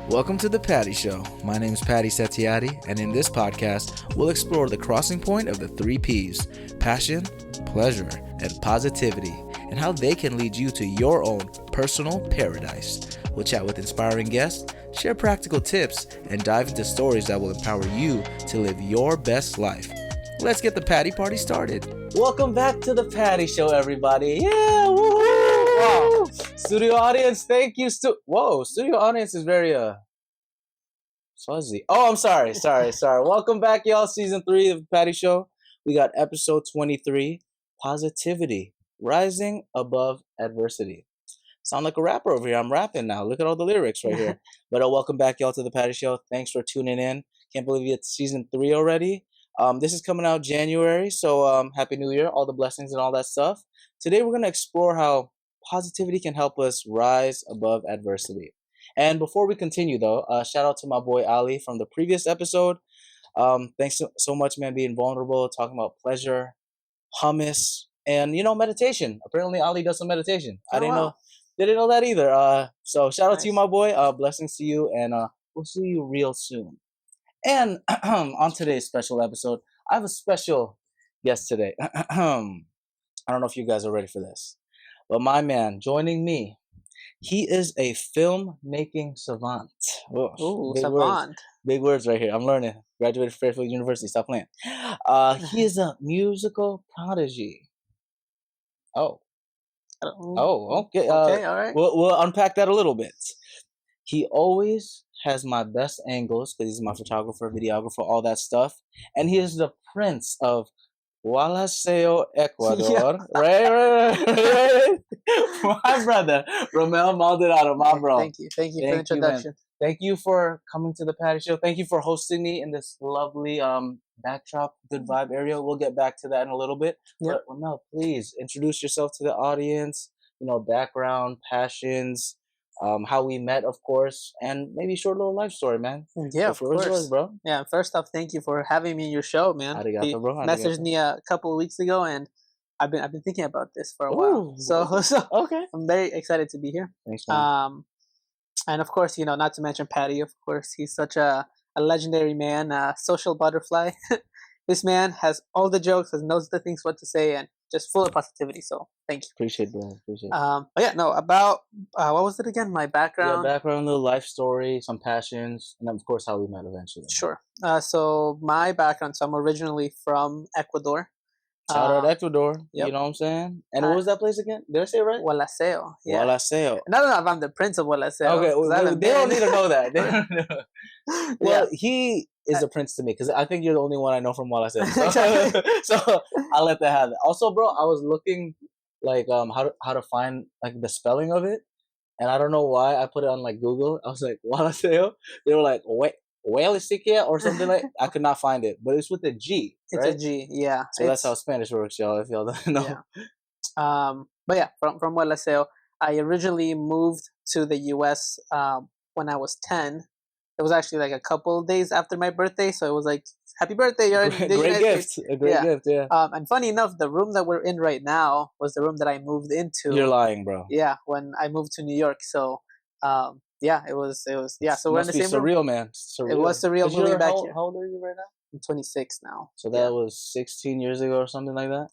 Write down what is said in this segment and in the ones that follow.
Welcome to The Patty Show. My name is Patty Setiatti, and in this podcast, we'll explore the crossing point of the three P's: passion, pleasure, and positivity, and how they can lead you to your own personal paradise. We'll chat with inspiring guests, share practical tips, and dive into stories that will empower you to live your best life. Let's get the Patty Party started. Welcome back to The Patty Show, everybody. Yeah, woohoo! Wow. Studio audience, thank you. Whoa, studio audience is very fuzzy. Oh, I'm sorry. Welcome back, y'all. Season 3 of The Patty Show. We got episode 23, Positivity, Rising Above Adversity. Sound like a rapper over here. I'm rapping now. Look at all the lyrics right here. But welcome back, y'all, to The Patty Show. Thanks for tuning in. Can't believe it's season 3 already. This is coming out January, so Happy New Year, all the blessings and all that stuff. Today we're going to explore how positivity can help us rise above adversity. And before we continue, though, shout out to my boy Ali from the previous episode. Thanks so much, man, being vulnerable, talking about pleasure, hummus, and, meditation. Apparently, Ali does some meditation. I didn't know that either. So shout out to you, my boy. Blessings to you, and we'll see you real soon. And on today's special episode, I have a special guest today. I don't know if you guys are ready for this, but my man joining me, he is a filmmaking savant. Ooh, savant. Big words right here. I'm learning. Graduated from Fairfield University. Stop playing. He is a musical prodigy. Okay. Okay, all right. We'll unpack that a little bit. He always has my best angles because he's my photographer, videographer, all that stuff. And he is the prince of Wallaceo, Ecuador. Right. My brother, Romel Maldonado, my bro. Thank you for the introduction. Thank you for coming to the Patty Show. Thank you for hosting me in this lovely backdrop, good vibe area. We'll get back to that in a little bit. Yep. But Romel, please introduce yourself to the audience, background, passions, how we met, of course, and maybe a short little life story, man. Yeah, of course. Yours, bro. Yeah, first off, thank you for having me in your show, man. Arigato, bro. Messaged me a couple of weeks ago, and I've been thinking about this for a while. So okay. I'm very excited to be here. Thanks, man. And of course, not to mention Patty, of course. He's such a legendary man, a social butterfly. This man has all the jokes, knows the things what to say, and just full of positivity. So thank you. Appreciate it, bro. About what was it again? My background. Yeah, background, little life story, some passions, and of course how we met eventually. Sure. So my background. So I'm originally from Ecuador. Shout out Ecuador. Yep. You know what I'm saying? And what was that place again? Did I say it right? Wallaceo. Yeah. Wallaceo. I don't know if I'm the prince of Wallaceo. Okay, they don't need to know that. Well, he is a prince to me because I think you're the only one I know from Wallaceo. So I'll let that happen. Also, bro, I was looking like how to find like the spelling of it, and I don't know why I put it on like Google. I was like Wallaceo. They were like Wallaceo or something like. I could not find it, but it's with a G. Right? It's a G, yeah. So that's how Spanish works, y'all. If y'all don't know. Yeah. But yeah, from Wallaceo, I originally moved to the U.S. When I was 10. It was actually like a couple of days after my birthday, so it was like, happy birthday, you're in the Great gift. A great gift, yeah. And funny enough, the room that we're in right now was the room that I moved into. You're lying, bro. Yeah, when I moved to New York. So, it was. Yeah, so we're in the same surreal, room. Man. Surreal. It was surreal moving back here. How old are you right now? I'm 26 now. So that was 16 years ago or something like that?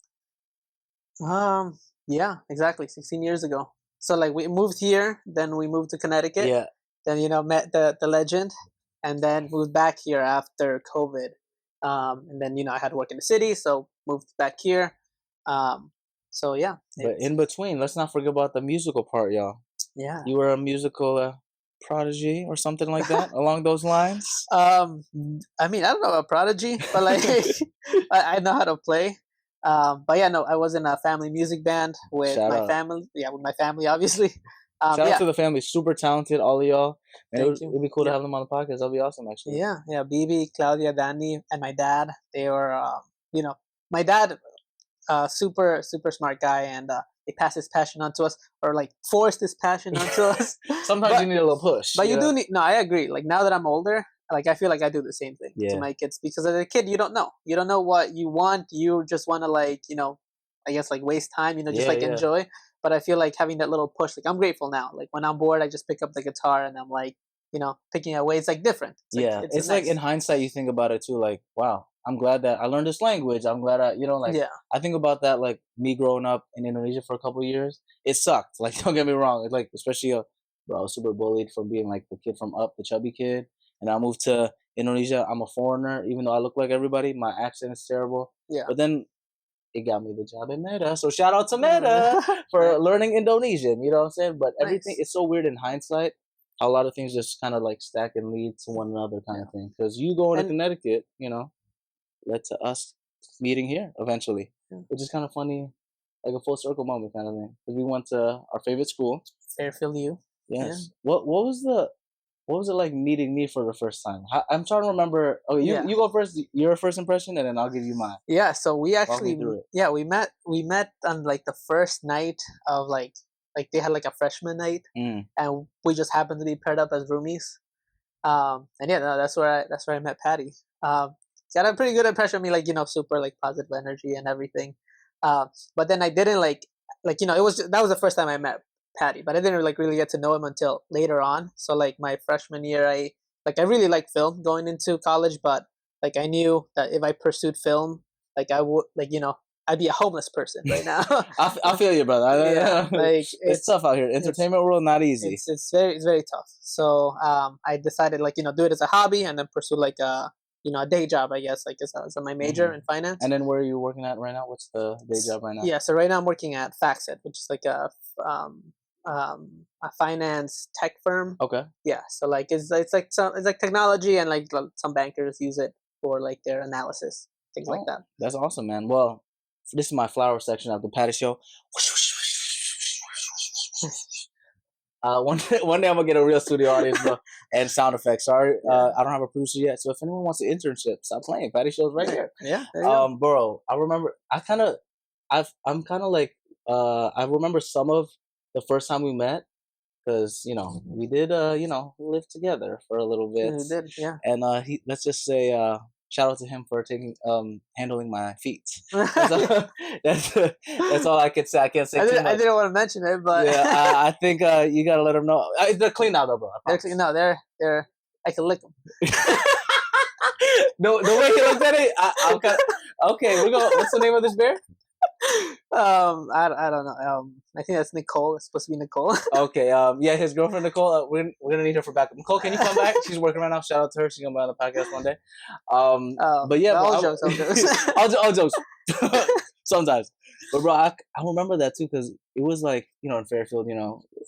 Yeah, exactly. 16 years ago. So like we moved here, then we moved to Connecticut. Yeah. Then, met the legend, and then moved back here after COVID. And then, I had to work in the city, so moved back here. So yeah. But in between, let's not forget about the musical part, y'all. Yeah. You were a musical prodigy or something like that along those lines? I mean, I don't know about prodigy, but like I know how to play. But yeah, no, I was in a family music band with my family. Yeah, with my family, obviously. Shout out to the family, super talented, all of y'all. And it'd be cool to have them on the podcast. That'd be awesome, actually. Yeah, Bibi, Claudia, Danny, and my dad. They were, my dad, super smart guy, and they passed his passion on to us, or like forced his passion onto us. Sometimes you need a little push. But you do need. No, I agree. Like now that I'm older, like I feel like I do the same thing to my kids, because as a kid you don't know what you want. You just want to I guess waste time. Enjoy. But I feel like having that little push, I'm grateful now. Like when I'm bored, I just pick up the guitar and I'm like, picking away. It's like different. It's like nice. in hindsight, you think about it too. Like, wow, I'm glad that I learned this language. I'm glad like I think about that. Like me growing up in Indonesia for a couple of years, it sucked. Like, don't get me wrong. It's like especially bro, I was super bullied from being like the kid from Up, the chubby kid, and I moved to Indonesia. I'm a foreigner, even though I look like everybody. My accent is terrible. Yeah. But then it got me the job in Meta. So shout out to Meta for learning Indonesian. You know what I'm saying? But everything it's so weird in hindsight. A lot of things just kind of like stack and lead to one another kind of thing. Because you going to Connecticut, led to us meeting here eventually, which is kind of funny, like a full circle moment kind of thing. Because we went to our favorite school, Fairfield U. Yes. Yeah. What was it like meeting me for the first time? I'm trying to remember. Oh, you go first. Your first impression, and then I'll give you mine. Yeah. So we actually we met on like the first night of like they had like a freshman night, and we just happened to be paired up as roomies. And that's where I met Patty. She had a pretty good impression of me, like super like positive energy and everything. But then I didn't that was the first time I met Patty, but I didn't like really get to know him until later on. So like my freshman year, I really liked film going into college, but like I knew that if I pursued film, like I would I'd be a homeless person right now. I feel you, brother. Yeah, like it's tough out here. Entertainment world, not easy. It's very tough. So I decided do it as a hobby and then pursue like a day job, I guess, like as my major in finance. And then where are you working at right now? What's the day job right now? Yeah, so right now I'm working at FactSet, which is like a finance tech firm. Okay. Yeah, so like it's like technology, and like some bankers use it for like their analysis, things like that. That's awesome, man. Well, this is my flower section of the Patty Show. One day I'm gonna get a real studio audience, bro, and sound effects. Sorry, I don't have a producer yet. So if anyone wants an internship, stop playing. Patty Show's right here. Yeah. Bro, I remember. I'm kind of like. I remember some of the first time we met, because we did live together for a little bit. We did, yeah. And let's just say shout out to him for handling my feet. That's all I can say. I can't say too much. I didn't want to mention it, but yeah, I think you gotta let him know. They're clean now, though, bro. They're I can lick them. The way he looked at it, okay. We go. What's the name of this bear? I don't know. I think that's Nicole. It's supposed to be Nicole. Okay. Yeah, his girlfriend Nicole. We're gonna need her for backup. Nicole, can you come back? She's working right now. Shout out to her. She's gonna be on the podcast one day. But yeah, all jokes. all jokes. Sometimes. But bro, I remember that too, because it was like in Fairfield.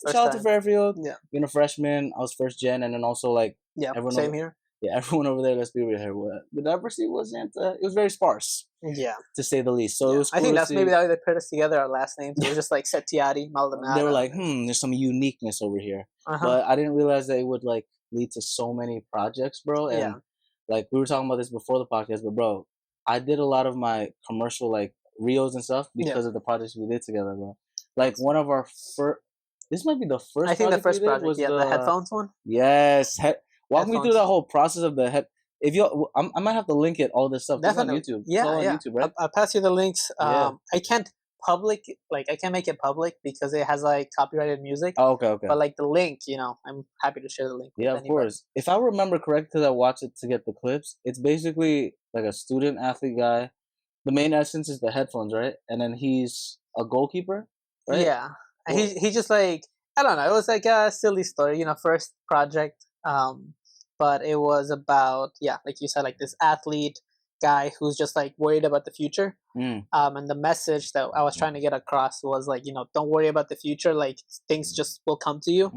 Shout out to Fairfield. Yeah. Freshman. I was first gen, and then also like same here. Yeah, everyone over there. Let's be real here. The diversity wasn't. It was very sparse. Yeah, to say the least. So it was. Cool I think that's maybe how they put us together. Our last names. It was just like Setiati, Maldonado. They were like, there's some uniqueness over here. But I didn't realize that it would like lead to so many projects, bro. And like we were talking about this before the podcast, but bro, I did a lot of my commercial like reels and stuff because of the projects we did together, bro. Like one of our first. This might be the first. I think the first project was the headphones one. Yes. Walk me through that whole process of the head. If you, I might have to link it. All this stuff. Definitely. It's on YouTube. Yeah, on YouTube, right? I'll pass you the links. I can't I can't make it public because it has like copyrighted music. Oh, okay. But like the link, I'm happy to share the link. Yeah, of course. If I remember correct, because I watched it to get the clips, it's basically like a student athlete guy. The main essence is the headphones, right? And then he's a goalkeeper, right? Yeah, and he just like I don't know. It was like a silly story, first project. But it was about like you said, like this athlete guy who's just like worried about the future. And the message that I was trying to get across was like, don't worry about the future. Like things just will come to you.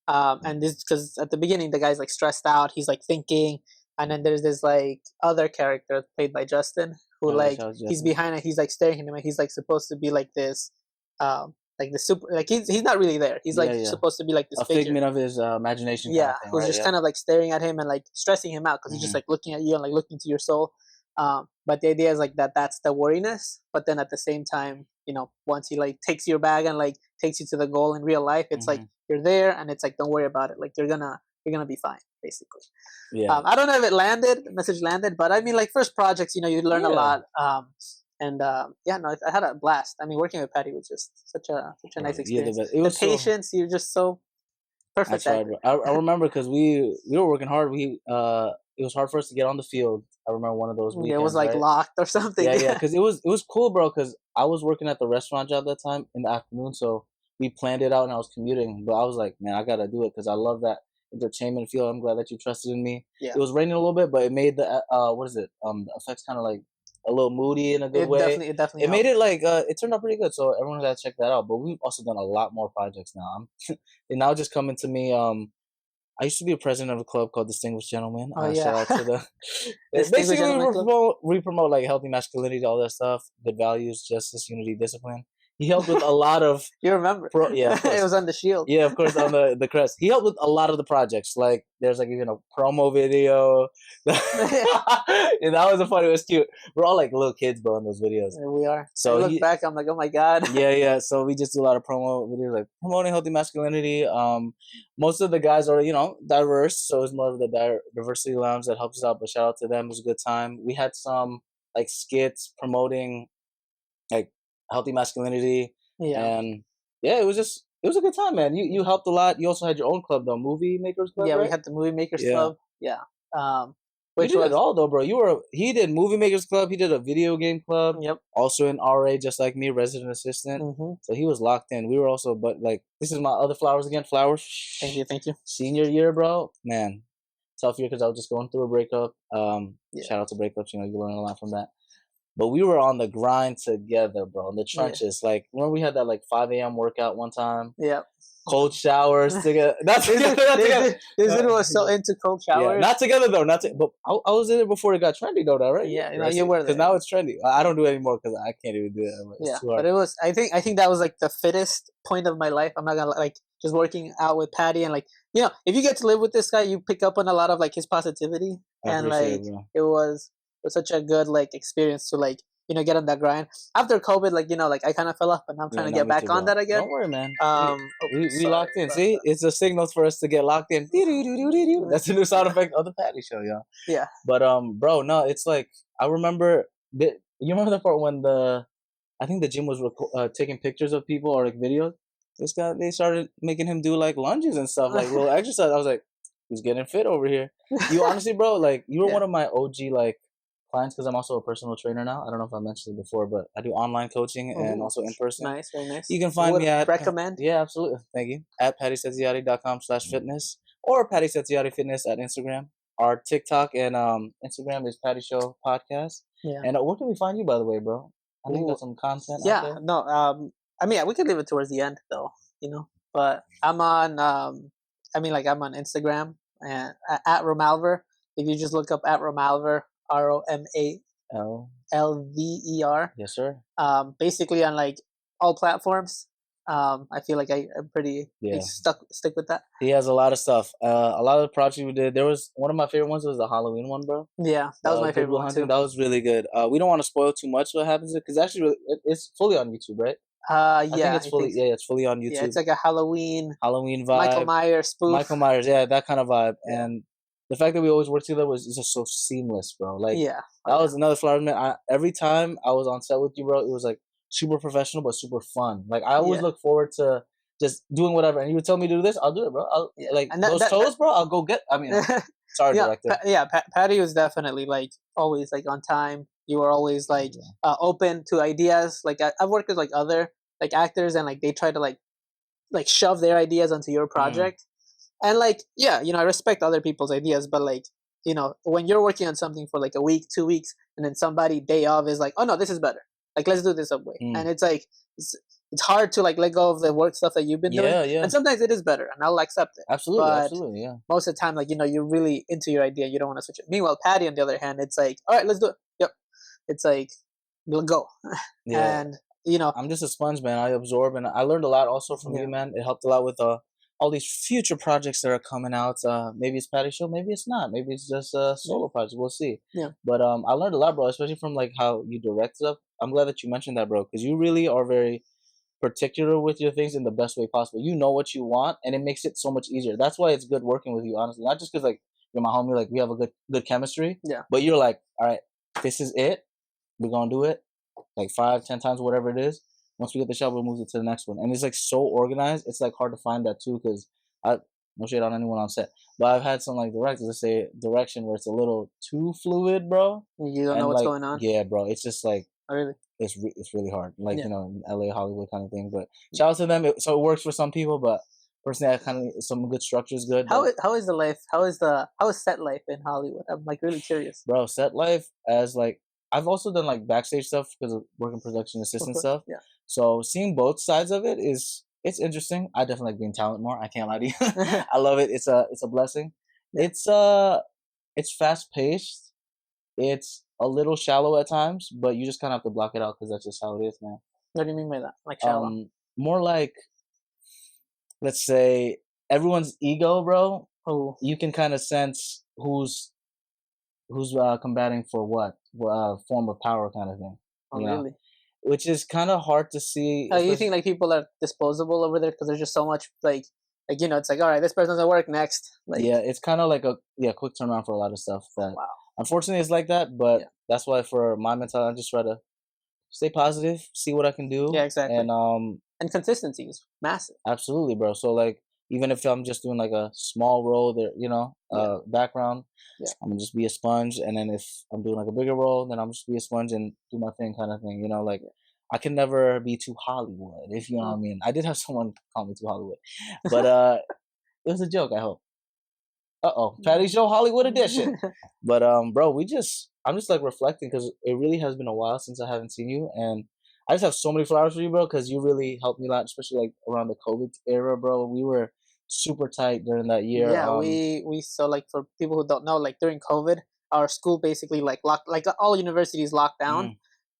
And this because at the beginning the guy's like stressed out. He's like thinking, and then there's this like other character played by Justin who he's behind it. He's like staring at him. And he's like supposed to be like this. Like the super, like he's not really there. He's like supposed to be like this figment of his imagination. Yeah, who's just kind of like staring at him and like stressing him out because he's just like looking at you and like looking to your soul. But the idea is like that's the worriness. But then at the same time, once he like takes your bag and like takes you to the goal in real life, it's like you're there and it's like don't worry about it. Like you're gonna be fine, basically. Yeah. I don't know if the message landed, but I mean like first projects, you learn a lot. I had a blast. I mean, working with Patty was just such a nice experience. The patience, you're just so I Perfect tried. actor. I remember because we were working hard. It was hard for us to get on the field. I remember one of those It was weekends, like right? locked or something. Yeah, because it was cool, bro. Because I was working at the restaurant job that time in the afternoon, so we planned it out, and I was commuting. But I was like, man, I gotta do it because I love that entertainment field. I'm glad that you trusted in me. Yeah, It was raining a little bit, but it made the what is it? The effects kind of like a little moody in a good way. it definitely It made helped. it like it turned out pretty good. So everyone gotta check that out. But we've also done a lot more projects now. They now just coming to me. I used to be a president of a club called Distinguished Gentlemen. Oh Shout yeah, out to the. Distinguished Basically, Gentleman Club. we promote like healthy masculinity, all that stuff, good values, justice, unity, discipline. He helped with a lot of You remember? yeah, of It course, was on the shield. yeah, of course, on the crest. He helped with a lot of the projects. Like there's like even a promo video. And that was a funny. It was cute. We're all like little kids, bro, in those videos. There we are. I So look back, I'm like, oh my god. yeah. So we just do a lot of promo videos, like promoting healthy masculinity. Most of the guys are, diverse, so it's more of the diversity lounge that helps us out. But shout out to them; it was a good time. We had some like skits promoting like healthy masculinity, Yeah, and yeah, it was a good time, man. You helped a lot. You also had your own club, though, Movie Makers Club, yeah. We right? had the Movie Makers Yeah. Club. Yeah, um, You which did it was all though, bro. He did Movie Makers Club. He did a video game club. yep. Also in RA, just like me, resident assistant. Hmm. So he was locked in. We were also, but like this is my other flowers again. Flowers. Thank you, thank you. Senior year, bro. Man, tough year because I was just going through a breakup. Yeah, Shout out to breakups. You learn a lot from that. But we were on the grind together, bro. In the yeah, trenches. Like remember we had that like 5 a.m. workout one time. yeah. Cold showers together. Not together. Not together. This dude was so into cold Yeah, showers. not together though. But I was in it before it got trendy though, right? Yeah, Right, you were because there. now it's trendy. I don't do it anymore because I can't even do it. It's Yeah, too hard. but it was. I think that was like the fittest point of my life. I'm not gonna like just working out with Patty and like if you get to live with this guy, you pick up on a lot of like his positivity I and appreciate like it, bro. it was such a good like experience to like get on that grind after COVID. Like like I kind of fell off, and I'm trying to No, get me back too, on bro. that again. Don't worry, man. Oh, We sorry locked in. about See, that. it's a signal for us to get locked in. Doo-doo-doo-doo-doo-doo. That's the new sound effect of the Patty Show, y'all. Yeah, But bro, no, it's like I remember. You remember the part when I think the gym was taking pictures of people or like videos. They started making him do like lunges and stuff, like little exercise. I was like, he's getting fit over here. You honestly, bro, like you were yeah. one of my OG like clients because I'm also a personal trainer now. I don't know if I mentioned it before, but I do online coaching and Ooh, also in person. nice, very nice. You can find Would me at recommend. yeah, absolutely. Thank you. At pattysetziati.com/fitness or Patty Setziati Fitness at Instagram. Our TikTok and Instagram is Patty Show Podcast. Yeah. And where can we find you, by the way, bro? I think Ooh, got some content out yeah. there. No. I mean, yeah, we could leave it towards the end though. But I'm on. I mean, like I'm on Instagram and at Romalver. If you just look up at Romalver, Oh, ROMALVER. yes, sir. Basically on like all platforms. I feel like I'm pretty Yeah. stick with that. He has a lot of stuff. A lot of the projects we did. There was one of my favorite ones was the Halloween one, bro. Yeah, that was my favorite Goodwill one Hunting. too. That was really good. We don't want to spoil too much what happens because actually it's fully on YouTube, right? I think Yeah, it's fully so. it's fully on Yeah, YouTube. it's like a Halloween Halloween Michael vibe. Myers spoof. Michael Myers, yeah, that kind of vibe. Yeah. And the fact that we always worked together was just so seamless, bro. Like Yeah. that was another flower man. Every time I was on set with you, bro, it was like super professional but super fun. Like I always Yeah. look forward to just doing whatever. And you would tell me to do this, I'll do it, bro. Yeah. Like And those toes, bro. I'll go get. I mean, sorry, yeah, director. Patty was definitely like always like on time. You were always like open to ideas. Like I've worked with like other like actors and like they try to like shove their ideas onto your project. And like I respect other people's ideas, but like when you're working on something for like a week, 2 weeks, and then somebody day of is like, oh no, this is better. Like let's do this way. And it's like it's hard to like let go of the work stuff that you've been doing. Yeah. And sometimes it is better, and I'll accept it. Absolutely, But absolutely, yeah. most of the time, like you're really into your idea. You don't want to switch it. Meanwhile, Patty, on the other hand, it's like, all right, let's do it. Yep. It's like, we'll go. Yeah. And I'm just a sponge, man. I absorb, and I learned a lot also from you, man. It helped a lot with all these future projects that are coming out. Maybe it's Patty Show, maybe it's not. Maybe it's just a solo project. We'll see. Yeah. But I learned a lot, bro, especially from like how you direct stuff. I'm glad that you mentioned that, bro, because you really are very particular with your things in the best way possible. You know what you want, and it makes it so much easier. That's why it's good working with you, honestly. Not just because like you're my homie, like we have a good chemistry. Yeah. But you're like, all right, this is it. We're gonna do it like 5-10 times, whatever it is. Once we get the shot, we'll move it to the next one. And it's like so organized. It's like hard to find that too, because No shade on anyone on set. But I've had some like directors that say direction where it's a little too fluid, bro. You don't And know what's like, going on. yeah, bro, it's just like Oh, really? it's really hard. Like Yeah. you know, in LA, Hollywood kind of thing. But shout out to them. So it works for some people, but personally, I kind of some good structure is good. How is the life? How is set life in Hollywood? I'm like really curious. Bro, set life as like I've also done like backstage stuff because of working production Of assistant course. stuff. Yeah. So seeing both sides of it is it's interesting. I definitely like being talent more. I can't lie to you. I love it. It's a blessing. Yeah. It's fast paced. It's a little shallow at times, but you just kind of have to block it out because that's just how it is, man. What do you mean by that? Like shallow? More like let's say everyone's ego, bro. Oh, You can kind of sense who's combating for what form of power kind of thing. oh You know, really? which is kind of hard to see. You think like people are disposable over there because there's just so much like you know, it's like all right, this person doesn't work next. Like yeah, it's kind of like a quick turnaround for a lot of stuff. That wow. unfortunately is like that, but Yeah. that's why for my mentality, I just try to stay positive, see what I can do. Yeah, exactly. And consistency is massive. absolutely, bro. So like even if I'm just doing like a small role there, you know, background, Yeah. I'm gonna just be a sponge. And then if I'm doing like a bigger role, then I'm just be a sponge and do my thing kind of thing. You know, like I can never be too Hollywood, if you know what I mean. I did have someone call me too Hollywood, but it was a joke. I hope. Patty Show Hollywood edition. But bro, I'm just like reflecting because it really has been a while since I haven't seen you, and I just have so many flowers for you, bro, because you really helped me a lot, especially like around the COVID era, bro. We were super tight during that year. Yeah, we so like for people who don't know, like during COVID, our school basically like locked, like all universities locked down,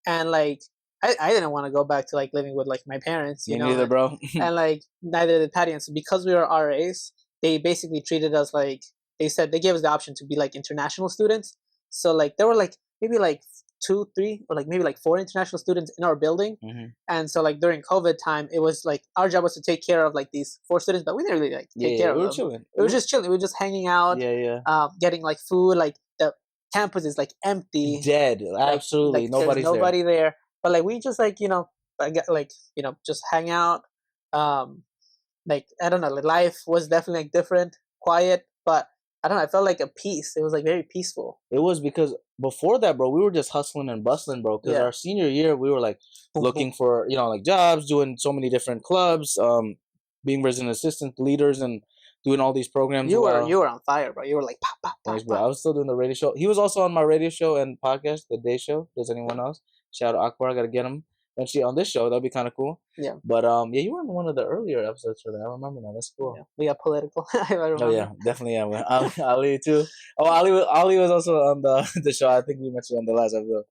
and like I didn't want to go back to like living with like my parents, you Me know, neither, bro. and like neither did Patty. And so because we were RAs, they basically treated us like they said they gave us the option to be like international students. So like there were like maybe like 2, 3, or like maybe like 4 international students in our building. And so like during COVID time, it was like our job was to take care of like these 4 students, but we didn't really like take care of them. Chilling. We were just chilling. We were just hanging out. Getting like food. Like the campus is like empty, dead. Absolutely, like, nobody's there's nobody there. But like we just like you know, like you know, just hang out. Like I don't know, like life was definitely like different, quiet, but I don't know. I felt like a peace. It was like very peaceful. It was because before that, bro, we were just hustling and bustling, bro. Because our senior year, we were like looking for like jobs, doing so many different clubs, being resident assistant leaders, and doing all these programs. You were on fire, bro. You were like pop, pop, pop. Thanks, bro. I was still doing the radio show. He was also on my radio show and podcast, The Day Show. Does anyone else? Shout out Akbar. I gotta get him. Eventually on this show, that'd be kind of cool. Yeah. But yeah, you were in one of the earlier episodes for that. I remember now. That's cool. Yeah. We got political. I remember. Oh yeah, definitely. Yeah, Ali too. Oh, Ali was also on the show. I think we mentioned on the last episode.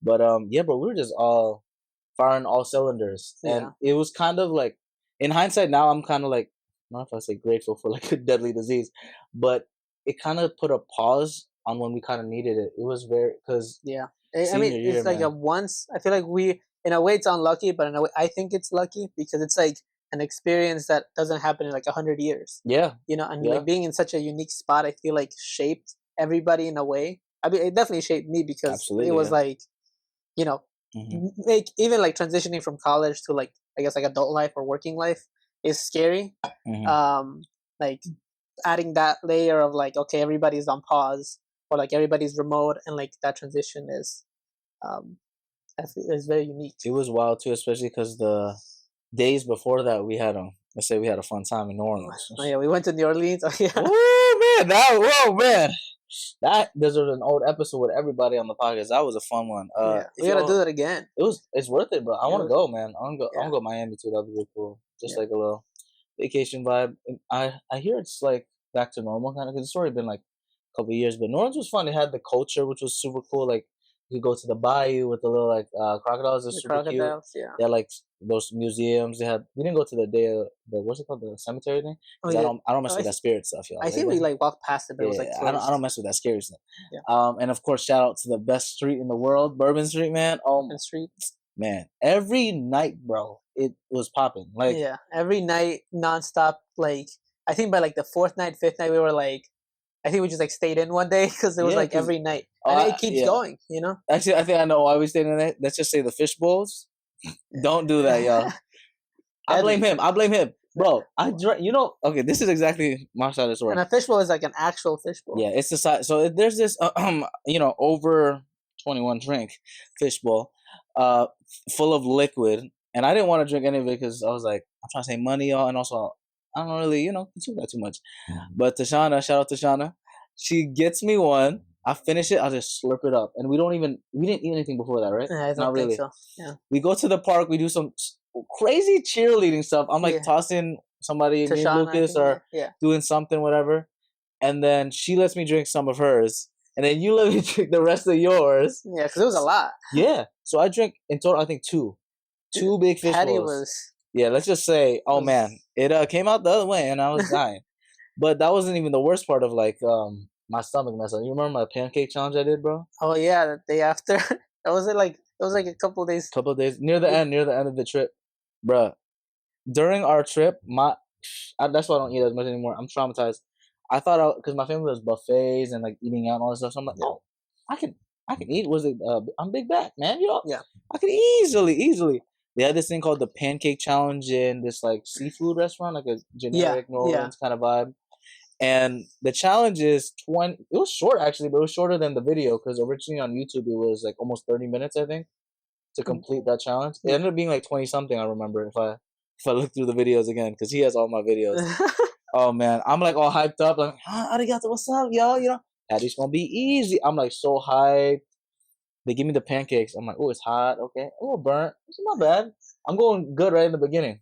But yeah, bro, we were just all firing all cylinders, and it was kind of like, in hindsight, now I'm kind of like, I don't know if I say grateful for like a deadly disease, but it kind of put a pause on when we kind of needed it. It was very because I mean, it's like a once. I feel like we, in a way, it's unlucky, but in a way, I think it's lucky because it's like an experience that doesn't happen in like 100 years. Yeah, you know, and like being in such a unique spot, I feel like shaped everybody in a way. I mean, it definitely shaped me because it was like, you know, like even like transitioning from college to like I guess like adult life or working life is scary. Like adding that layer of like okay, everybody's on pause or like everybody's remote, and like that transition is very unique. It was wild too, especially because the days before that we had let's say we had a fun time in New Orleans. Oh yeah, we went to New Orleans. Oh yeah. Oh man, that there's an old episode with everybody on the podcast. That was a fun one. We gotta do that again. It's worth it, bro. I want to go, man. I want to go Miami too. That'd be really cool. Just like a little vacation vibe. And I hear it's like back to normal kind of because it's already been like a couple of years. But New Orleans was fun. It had the culture, which was super cool. Like you could go to the bayou with the little like crocodiles. It's super cute. Yeah. They had like those museums. We didn't go to the day of the what's it called, the cemetery thing. Oh, yeah. I don't mess with that spirit stuff, y'all. I think we like walked past it, but it was like I don't mess with that scary stuff. Yeah. And of course, shout out to the best street in the world, Bourbon Street, man. Bourbon Street, man. Every night, bro, it was popping. Like every night, nonstop. Like I think by like the 4th night, 5th night, we were like, I think we just like stayed in one day because it was like every night, and it keeps going. You know. Actually, I think I know why we stayed in there. Let's just say the fish bowls. Don't do that, y'all. I blame him. bro. I drank. You know, okay. This is exactly my side of the story. And a fishbowl is like an actual fishbowl. Yeah, it's the size. So there's this, you know, over 21 drink fishbowl, full of liquid, and I didn't want to drink any of it because I was like, I'm trying to save money, y'all, and also I don't really, you know, consume that too much. But Tashana, shout out Tashana, she gets me one. I finish it. I just slurp it up, and we didn't eat anything before that, right? I don't Not really. think so. Yeah. We go to the park. We do some crazy cheerleading stuff. I'm like Yeah. tossing somebody, me and Tashana, I Lucas, think, or yeah. doing something, whatever. And then she lets me drink some of hers, and then you let me drink the rest of yours. Yeah, because it was a lot. Yeah, so I drank in total, I think two big fish Patty bowls. was. Yeah, let's just say, oh man, it came out the other way, and I was dying. But that wasn't even the worst part of like my stomach mess up. You remember my pancake challenge I did, bro? Oh yeah, the day after. That was like a couple of days. Couple of days near the end of the trip, bruh. During our trip, that's why I don't eat as much anymore. I'm traumatized. I thought because my family does buffets and like eating out and all this stuff. So I'm like, oh, I can eat. Was it? I'm big back, man. You know, Yeah. I could easily. They had this thing called the pancake challenge in this like seafood restaurant, like a generic New Orleans kind of vibe. And the challenge is 20. It was short actually, but it was shorter than the video because originally on YouTube it was like almost 30 minutes, I think, to complete that challenge. It ended up being like 20 something. I remember if I look through the videos again because he has all my videos. Oh man, I'm like all hyped up, like, arigato, what's up, yo? You know, Patty's gonna be easy. I'm like so hyped. They give me the pancakes. I'm like, oh, it's hot. Okay, a little burnt. It's not bad. I'm going good right in the beginning.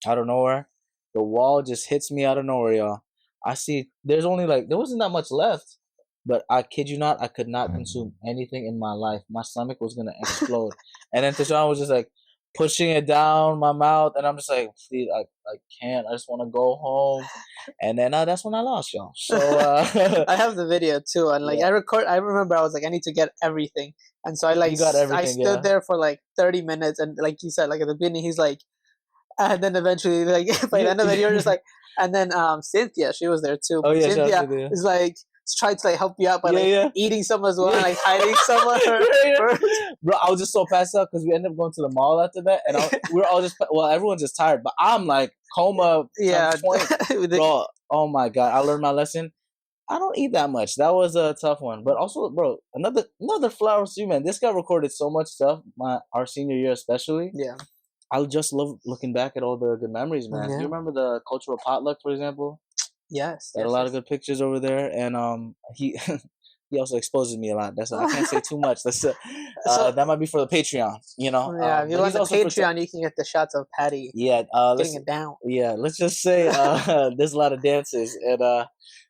Out of nowhere, the wall just hits me out of nowhere, y'all. I see there wasn't that much left, but I kid you not, I could not consume anything in my life. My stomach was gonna explode. And then Tashawn was just like pushing it down my mouth, and I'm just like, please, I can't. I just want to go home. And then that's when I lost y'all. So I have the video too, and like I remember I was like, I need to get everything, and so I like you got everything, I stood there for like 30 minutes, and like you said, like at the beginning, he's like, and then eventually, like by the end of it, you're just like, and then Cynthia, she was there too. Oh yeah, Cynthia is like tried to like help you out by eating some as well, and like hiding some of her. Bro, I was just so passed out because we ended up going to the mall after that, and we're all just everyone's just tired, but I'm like coma. Yeah, bro. Oh my god, I learned my lesson. I don't eat that much. That was a tough one, but also, bro, another flowers to you, man. This guy recorded so much stuff, our senior year especially. Yeah. I just love looking back at all the good memories, man. Yeah. Do you remember the cultural potluck, for example? Yes. Had a lot of good pictures over there, and he he also exposes me a lot. That's I can't say too much. That might be for the Patreon, you know. Yeah, if you like the Patreon, you can get the shots of Patty. Yeah, getting it down. Yeah, let's just say there's a lot of dances, and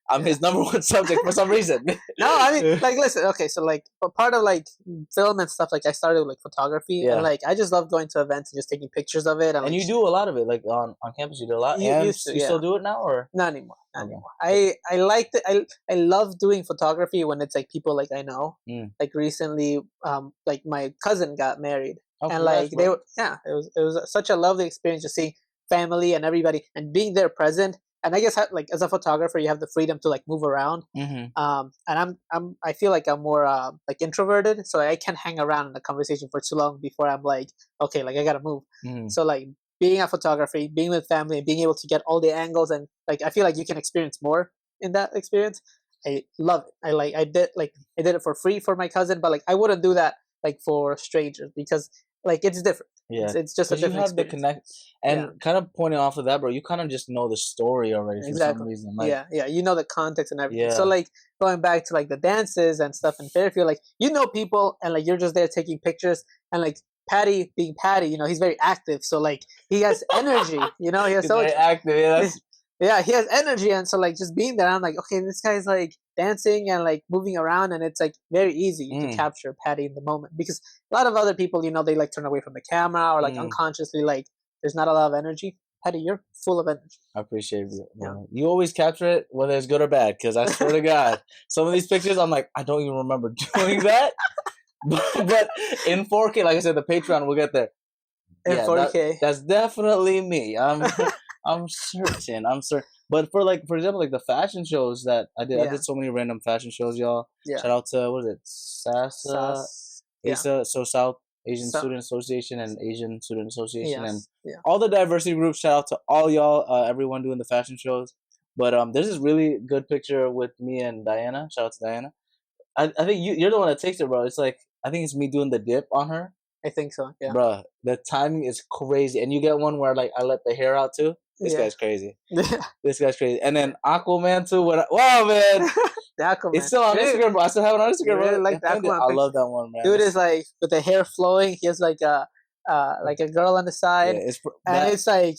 I'm his number one subject for some reason. No, I mean, like, listen, okay, so like, part of like film and stuff, like, I started with like photography, and like, I just love going to events and just taking pictures of it. And you do a lot of it, like on campus, you do a lot. You still do it now, or not anymore? Not anymore. I liked it. I love doing photography when it's like people like I know. Like recently, like my cousin got married, and like it was such a lovely experience to see family and everybody and being there present. And I guess like as a photographer, you have the freedom to like move around. And I feel like I'm more like introverted, so I can't hang around in a conversation for too long before I'm like, okay, like I gotta move. So like being a photography, being with family, and being able to get all the angles, and like I feel like you can experience more in that experience. I love it. I did it for free for my cousin, but like I wouldn't do that like for strangers because like it's different. Yeah, it's just a different. You have experience. The connect, and kind of pointing off of that, bro. You kind of just know the story already for some reason. Like, yeah, you know the context and everything. So like going back to like the dances and stuff in Fairfield, like you know people, and like you're just there taking pictures, and like Patty being Patty, you know he's very active, so like he has energy. You know he has so much active. Yeah, yeah, he has energy, and so like just being there, I'm like, okay, this guy's like dancing and like moving around, and it's like very easy to capture Patty in the moment because a lot of other people, you know, they like turn away from the camera or like unconsciously like there's not a lot of energy. Patty, you're full of energy. I appreciate you. Yeah. You always capture it, whether it's good or bad, because I swear to God, some of these pictures, I'm like, I don't even remember doing that. but in 4K, like I said, the Patreon, we'll get there. In 4K, that's definitely me. I'm certain. But for example, like the fashion shows that I did, I did so many random fashion shows, y'all. Shout out to what is it, Asa, so South Asian So Student Association and Asian Student Association, and yes, yeah. all the diversity groups. Shout out to all y'all, everyone doing the fashion shows. But there's this really good picture with me and Diana. Shout out to Diana. I think you're the one that takes it, bro. It's like I think it's me doing the dip on her, I think so. Yeah. bro. The timing is crazy, and you get one where like I let the hair out too. This Yeah. guy's crazy. Yeah. This guy's crazy. And then Aquaman too. Wow, man. The Aquaman. It's still on Really? Instagram, bro. I still have it on Instagram, You really bro. like the Aquaman I picture? love that one, man. Dude is like with the hair flowing. He has like a girl on the side, yeah, and it's like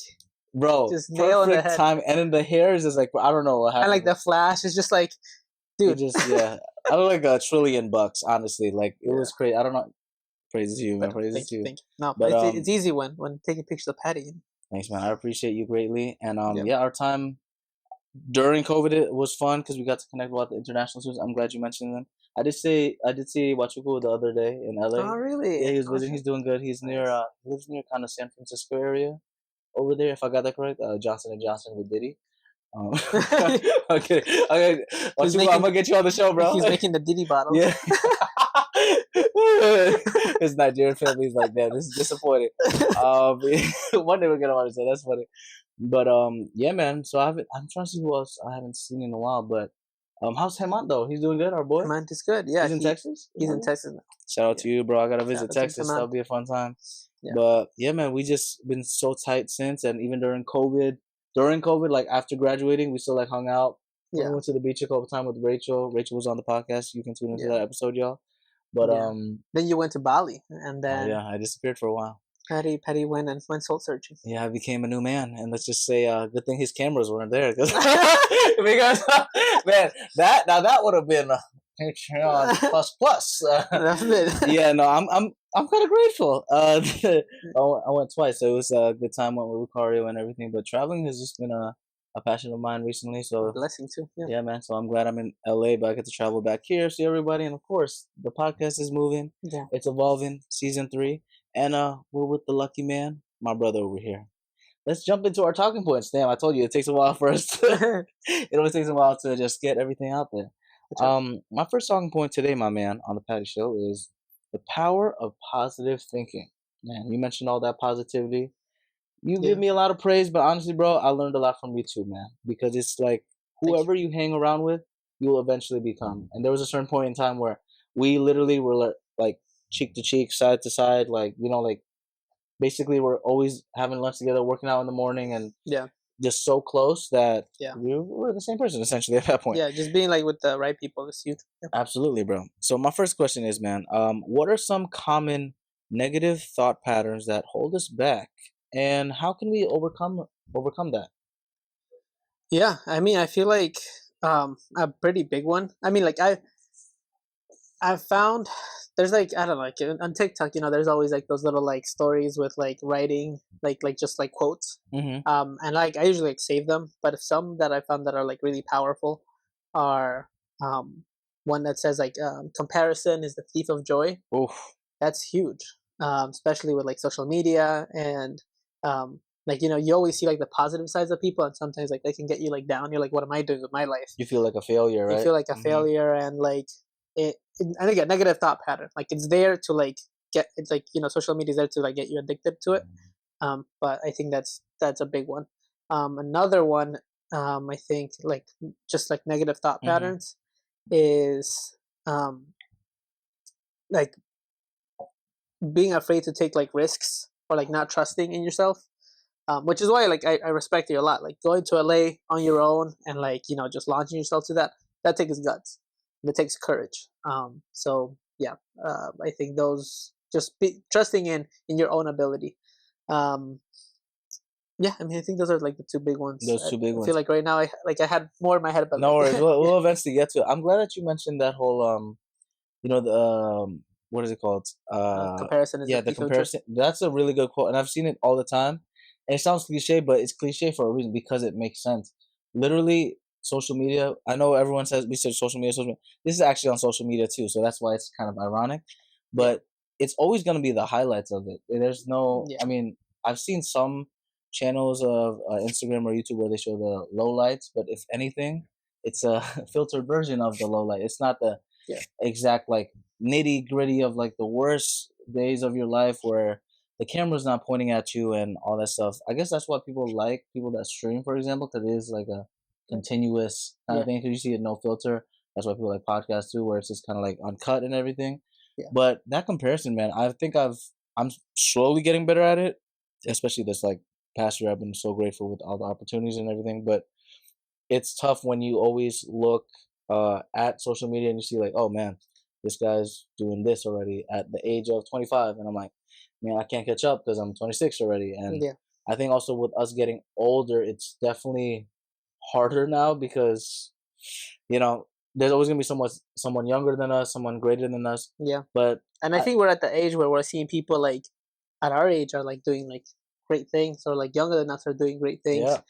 bro, just nail on the perfect head. time. And then the hair is just like I don't know what happened. And like the flash is just like, dude. It just I look like $1 trillion, honestly. Like it was crazy. I don't know. Praise to you, man. Praise to you. Thank you. No, But it's easy when taking pictures of Patty. Thanks, man. I appreciate you greatly. And Yeah. our time during COVID it was fun because we got to connect with a lot of the international students. I'm glad you mentioned them. I did see Wachuku the other day in LA. Oh, really? Yeah, he was visiting. He's doing good. He's near he lives near kind of San Francisco area over there, if I got that correct. Johnson and Johnson with Diddy. Okay. Wachuku, I'm gonna get you on the show, bro. He's making the Diddy bottle. Yeah. His Nigerian family's like, damn, this is disappointing. One day we're gonna understand. That's funny. But yeah, man. So I'm trying to see who else I haven't seen in a while. But how's Hemant though? He's doing good, our boy. Hemant is good. Yeah, he's in Texas. He's in Texas now. Shout out to you, bro. I gotta visit Shout out to Texas. Hemant. That'll be a fun time. Yeah. But yeah, man, we just been so tight since, and even during COVID, like after graduating, we still like hung out. Yeah. We went to the beach a couple times with Rachel. Rachel was on the podcast. You can tune into that episode, y'all. But then you went to Bali, and then I disappeared for a while. Patty went soul searching. Yeah, I became a new man, and let's just say, good thing his cameras weren't there, because man, that would have been Patreon plus. That's it. Yeah, no, I'm kind of grateful. I went twice, so it was a good time. Went with Lucario and everything, but traveling has just been a passion of mine recently. So blessing too. Yeah, man. So I'm glad I'm in LA, but I get to travel back here, see everybody, and of course, the podcast is moving. Yeah, it's evolving. Season 3. And we're with the lucky man, my brother over here. Let's jump into our talking points. Damn, I told you it takes a while for us. It always takes a while to just get everything out there. My first talking point today, my man, on the Patty Show is the power of positive thinking. Man, you mentioned all that positivity. You give me a lot of praise, but honestly, bro, I learned a lot from you too, man. Because it's like whoever you hang around with, you will eventually become. And there was a certain point in time where we literally were like cheek to cheek, side to side, like basically we're always having lunch together, working out in the morning, and just so close that we were the same person essentially at that point. Yeah, just being like with the right people is huge. Yeah. Absolutely, bro. So my first question is, man, what are some common negative thought patterns that hold us back, and how can we overcome that? Yeah, I mean, I feel like a pretty big one. I mean, like I've found there's like, I don't know, like on TikTok, there's always like those little like stories with like writing, like just like quotes. Mm-hmm. And like I usually like save them, but some that I found that are like really powerful are one that says like comparison is the thief of joy. Oof. That's huge, especially with like social media and like you always see like the positive sides of people, and sometimes like they can get you like down. You're like, what am I doing with my life? You feel like a failure, right? You feel like a failure, and like and again, negative thought pattern. Like it's there to like get. It's like social media is there to like get you addicted to it. But I think that's a big one. Another one, I think like just like negative thought patterns is like being afraid to take like risks or like not trusting in yourself. Which is why like I respect you a lot. Like going to LA on your own and like just launching yourself to that takes guts. It takes courage. So yeah, I think those just trusting in your own ability. Yeah, I mean, I think those are like the two big ones. Those two big ones. I feel like right now I had more in my head, but no worries. We'll eventually get to it. I'm glad that you mentioned that whole the what is it called? Comparison is the comparison. That's a really good quote, and I've seen it all the time. And it sounds cliche, but it's cliche for a reason because it makes sense. Literally, social media. I know everyone says we said social media. This is actually on social media too, so that's why it's kind of ironic. But it's always going to be the highlights of it. There's no. I mean, I've seen some channels of Instagram or YouTube where they show the lowlights, but if anything, it's a filtered version of the lowlight. It's not the exact like nitty gritty of like the worst days of your life where the camera's not pointing at you and all that stuff. I guess that's what people like, people that stream, for example, because it is like a continuous kind of Yeah. thing. Because you see it no filter. That's why people like podcasts too, where it's just kind of like uncut and everything. Yeah. But that comparison, man, I think I'm slowly getting better at it. Especially this like past year, I've been so grateful with all the opportunities and everything. But it's tough when you always look at social media and you see like, oh man, this guy's doing this already at the age of 25, and I'm like, man, I can't catch up because I'm 26 already. And Yeah. I think also with us getting older, it's definitely harder now because you know there's always gonna be someone younger than us, someone greater than us. Yeah. But And I think we're at the age where we're seeing people like at our age are like doing like great things, or like younger than us are doing great things. yeah,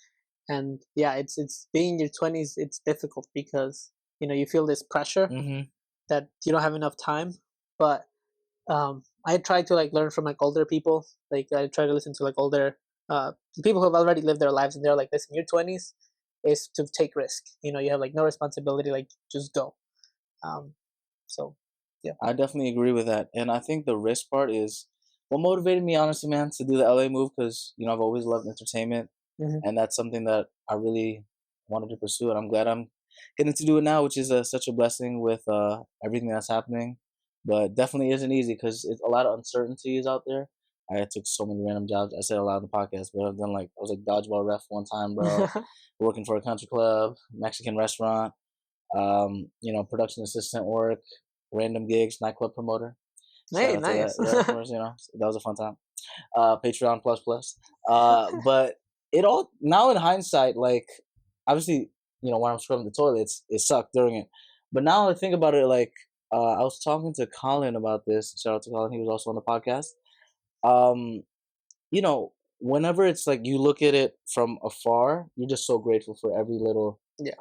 And yeah, it's being in your 20s, it's difficult because you feel this pressure hmm that you don't have enough time. But I try to like learn from like older people. Like I try to listen to like older people who have already lived their lives, and they're like, listen, your 20s is to take risk. You have like no responsibility, like just go. um so yeah. I definitely agree with that. And I think the risk part is what motivated me, honestly, man, to do the LA move because, I've always loved entertainment. Hmm. And that's something that I really wanted to pursue. And I'm glad I'm getting to do it now, which is such a blessing with everything that's happening. But definitely isn't easy because it's a lot of uncertainties out there. I took so many random jobs. I said a lot in the podcast, but I've done I was like dodgeball ref one time, bro. Working for a country club, Mexican restaurant, production assistant work, random gigs, nightclub promoter. Shout Hey, out to that. nice. Yeah, of course, that was a fun time. Patreon plus plus. But it all now in hindsight, like obviously, when I'm scrubbing the toilets, it sucked during it. But now I think about it, like I was talking to Colin about this. Shout out to Colin, he was also on the podcast. Um, whenever it's like you look at it from afar, you're just so grateful for every little Yeah.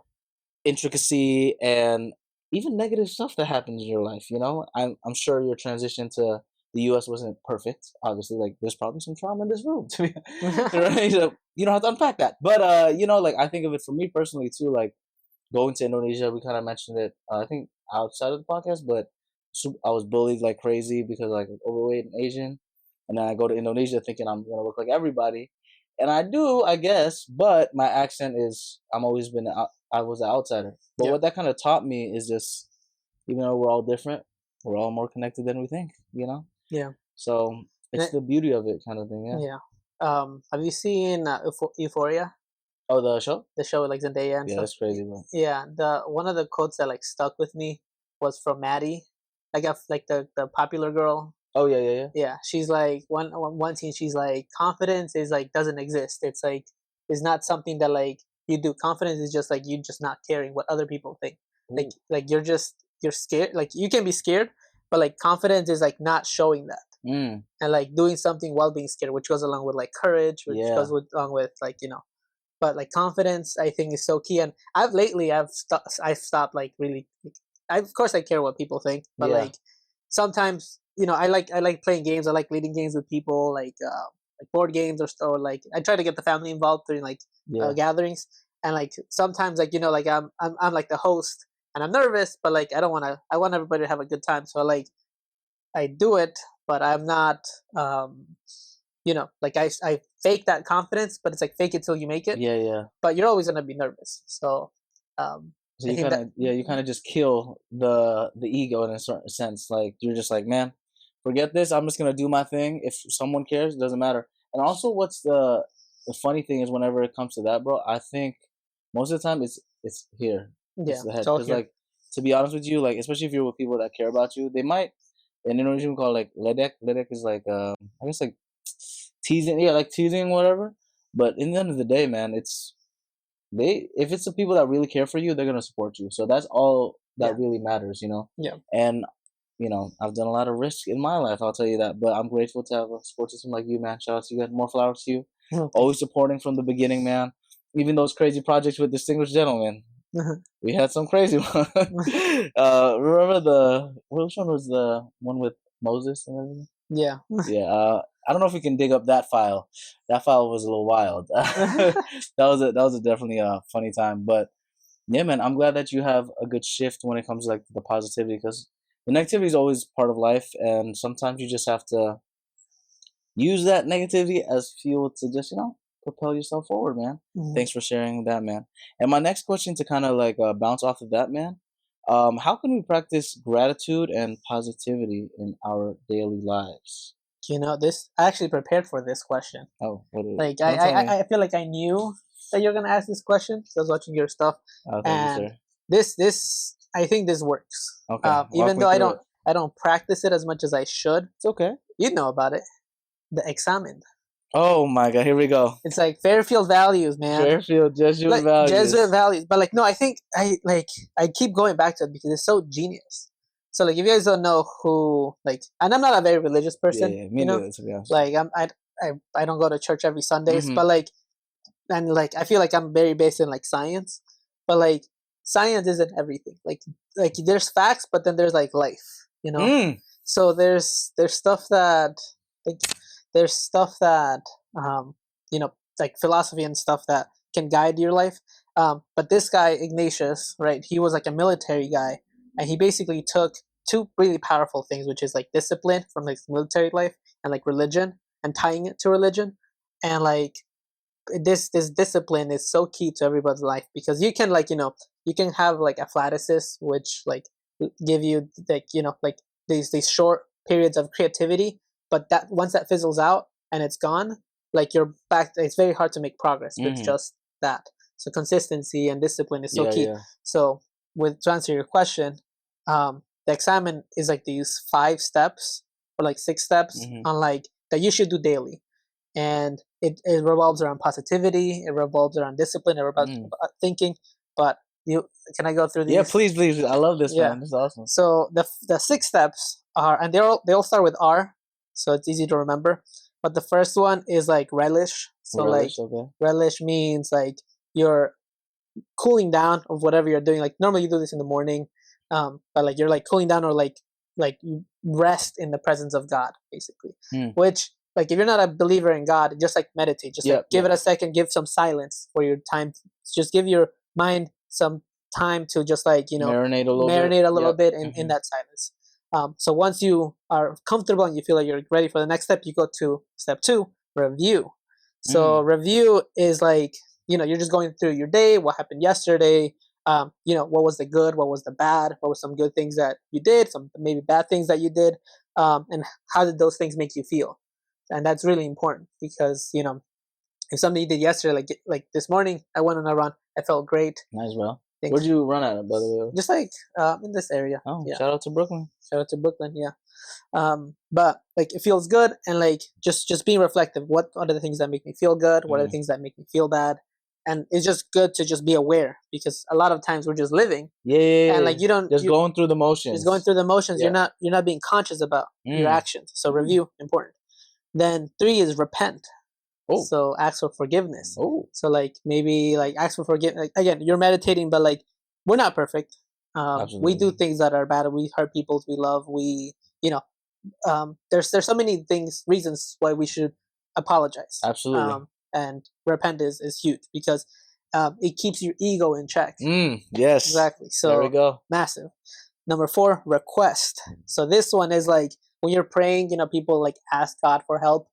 intricacy and even negative stuff that happens in your life. I'm sure your transition to the U.S. wasn't perfect. Obviously, like there's probably some trauma in this room. To be right, so you don't have to unpack that. But like I think of it for me personally too. Like going to Indonesia, we kind of mentioned it. I think outside of the podcast, but I was bullied like crazy because like overweight and Asian, and then I go to Indonesia thinking I'm gonna look like everybody, and I do, I guess. But my accent is I'm always been I was an outsider. But Yeah. what that kind of taught me is just even though we're all different, we're all more connected than we think. Yeah. So it's the beauty of it, kind of thing. Yeah. Yeah. Have you seen Euphoria, Oh, the show? the show with like Zendaya and Yeah, stuff? that's crazy, bro. Yeah. The one of the quotes that like stuck with me was from Maddie, like the popular girl. Oh yeah, yeah, yeah. Yeah, she's like one scene. She's like, confidence is like doesn't exist. It's like it's not something that like you do. Confidence is just like you just not caring what other people think. Like you're scared. Like you can be scared, but like confidence is like not showing that. Mm. And like doing something while being scared, which goes along with like courage, which Yeah. goes along with like but like confidence, I think is so key. And I've stopped like really. Of course I care what people think, but Yeah. like sometimes I like playing games. I like leading games with people, like board games or like I try to get the family involved during like Yeah. gatherings. And like sometimes like like I'm like the host and I'm nervous, but like I want everybody to have a good time. So like I do it, but I'm not like I fake that confidence, but it's like fake it till you make it. Yeah, yeah. But you're always gonna be nervous. So So I you think kind of you kind of just kill the ego in a certain sense. Like you're just like, man, forget this. I'm just gonna do my thing. If someone cares, it doesn't matter. And also, what's the funny thing is, whenever it comes to that, bro, I think most of the time it's here. yeah, It's the head. it's all Because here. like to be honest with you, like especially if you're with people that care about you, they might in Indonesian we call it like ledek. Ledek is like I guess like teasing. Yeah, like teasing, whatever. But in the end of the day, man, it's if it's the people that really care for you, they're gonna support you. So that's all that Yeah. really matters. Yeah. And I've done a lot of risk in my life, I'll tell you that. But I'm grateful to have a support system like you, man. Shout out to you. More flowers to you. Always supporting from the beginning, man. Even those crazy projects with distinguished gentlemen. We had some crazy ones. Remember which one was the one with Moses and everything? Yeah. Yeah. I don't know if we can dig up that file. That file was a little wild. that was definitely a funny time. But yeah, man, I'm glad that you have a good shift when it comes to like the positivity because the negativity is always part of life, and sometimes you just have to use that negativity as fuel to just, propel yourself forward, man. Mhm. Thanks for sharing that, man. And my next question to kind of like bounce off of that, man. How can we practice gratitude and positivity in our daily lives? This I actually prepared for this question. Oh, Like don't tell me. I feel like I knew that you're gonna ask this question because I was watching your stuff, Oh, thank you, and sir. this I think this works. Okay, walk Even me though through it. I don't practice it as much as I should. It's okay. You know about it. The examen. Oh my God, here we go. It's like Fairfield values, man. Fairfield Jesuit Like Jesuit values. values, but like no, I think I keep going back to it because it's so genius. So like if you guys don't know who and I'm not a very religious Yeah, person, yeah, me neither, to be honest. like I don't go to church every Sundays, Mm-hmm. but I feel like I'm very based in like science, but like science isn't everything. Like there's facts, but then there's like life, Mm. So there's stuff that like there's stuff that um like philosophy and stuff that can guide your life. But this guy Ignatius, right? He was like a military guy, and he basically took two really powerful things, which is like discipline from like military life and like religion, and tying it to religion, and like this discipline is so key to everybody's life because you can you can have like athleticism, which like give you like these short periods of creativity, but that once that fizzles out and it's gone, like you're back. It's very hard to make progress with Mm-hmm. just that. So consistency and discipline is so Yeah, key. yeah. So to answer your question, the examen is like these 5 steps or like 6 steps Mm-hmm. on like that you should do daily, and it revolves around positivity, it revolves around discipline, it revolves about thinking. But can I go through these? Yeah, please, please. I love this, Yeah. man. This is awesome. So the 6 steps are, and they all start with R, so it's easy to remember. But the first one is like relish. So Relish, okay. relish means like you're cooling down of whatever you're doing. Like normally you do this in the morning, but like you're like cooling down, or like you rest in the presence of God, basically. Which, like, if you're not a believer in God, just like meditate, just like give it a second, give some silence for your time. Just give your mind some time to just like marinate a little bit in that silence. So once you are comfortable and you feel like you're ready for the next step, you go to step 2, review. So review is like you're just going through your day, what happened yesterday, what was the good, what was the bad, what were some good things that you did, some maybe bad things that you did, and how did those things make you feel. And that's really important because if something you did yesterday, like this morning I went on a run, I felt great. Nice, bro. Thanks. Where'd you run at, by the way? Just like in this area. Oh, yeah. Shout out to Brooklyn. Shout out to Brooklyn, yeah. But like it feels good, and like just being reflective. What are the things that make me feel good? What are the things that make me feel bad? And it's just good to just be aware, because a lot of times we're just living. Yeah. And like going through the motions. Just going through the motions. Yeah. You're not being conscious about your actions. So review, important. Then 3 is repent. Oh. So ask for forgiveness. Oh. So like maybe like ask for forgiveness. Like, again, you're meditating, but like we're not perfect. We do things that are bad. We hurt people we love. We there's so many reasons why we should apologize. Absolutely. And repent is huge because it keeps your ego in check. Yes. Exactly. So there we go. Massive. Number 4, request. So this one is like when you're praying, people like ask God for help.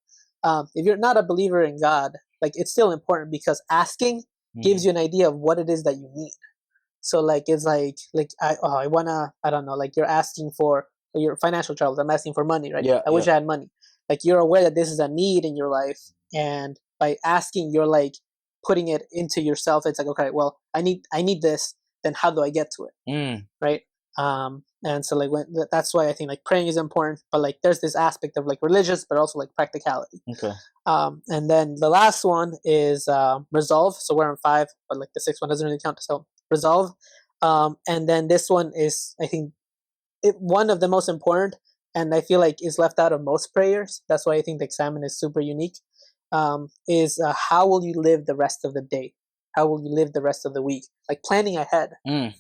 If you're not a believer in God, like it's still important, because asking gives you an idea of what it is that you need. So like it's like I wanna, I don't know, like you're asking for your financial troubles. I'm asking for money, right? Yeah. I wish I had money. Like you're aware that this is a need in your life, and by asking, you're like putting it into yourself. It's like, okay, well, I need this. Then how do I get to it? Right. And so like that's why I think like praying is important, but like there's this aspect of like religious, but also like practicality. Okay. And then the last one is resolve. So we're on 5, but like the 6th one doesn't really count. So resolve. And then this one is, I think, one of the most important, and I feel like is left out of most prayers. That's why I think the examen is super unique. Is how will you live the rest of the day? How will you live the rest of the week? Like planning ahead. And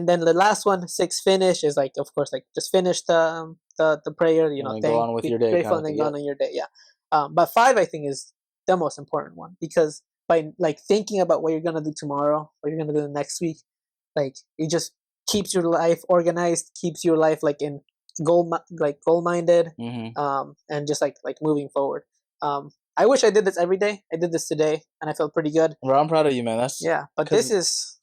then the last one, 6, finish, is like, of course, like just finish the prayer. Go on with your day. Grateful, and then go on your day. Yeah. But 5, I think, is the most important one, because by like thinking about what you're gonna do tomorrow, what you're gonna do the next week, like it just keeps your life organized, keeps your life like in goal minded, and just like moving forward. I wish I did this every day. I did this today, and I felt pretty good. Well, I'm proud of you, man. That's but this is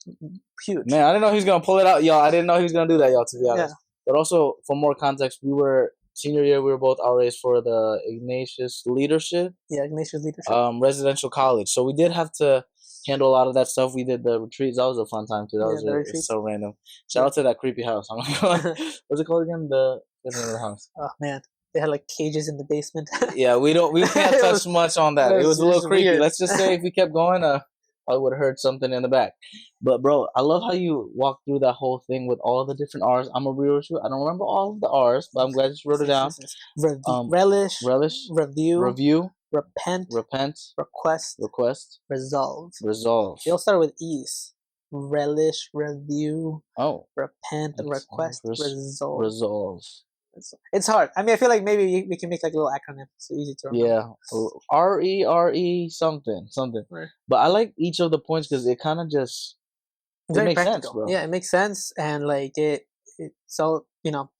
huge. Man, I didn't know he was gonna pull it out, y'all. I didn't know he was gonna do that, y'all. To be honest, but also for more context, we were senior year. We were both RAs for the Ignatius Leadership. Ignatius Leadership. Residential college. So we did have to handle a lot of that stuff. We did the retreats. That was a fun time too. That was so random. Shout out to that creepy house. I'm like, what's it called again? What's the name of the house? Oh man, they had like cages in the basement. Yeah, we can't touch much on that. It was a little creepy. Weird. Let's just say if we kept going, I would have heard something in the back. But bro, I love how you walked through that whole thing with all the different R's. I'm gonna be real with you. I don't remember all of the R's, but I'm glad you wrote it down. Relish, review, repent, request, resolve. They all start with E's. Relish, review, repent, request, resolve. It's hard. I mean, I feel like maybe we can make like a little acronym. It's easy to remember. Yeah, RE something. Right. But I like each of the points because it kind of just it makes sense, bro. Yeah, it makes sense, and like it's all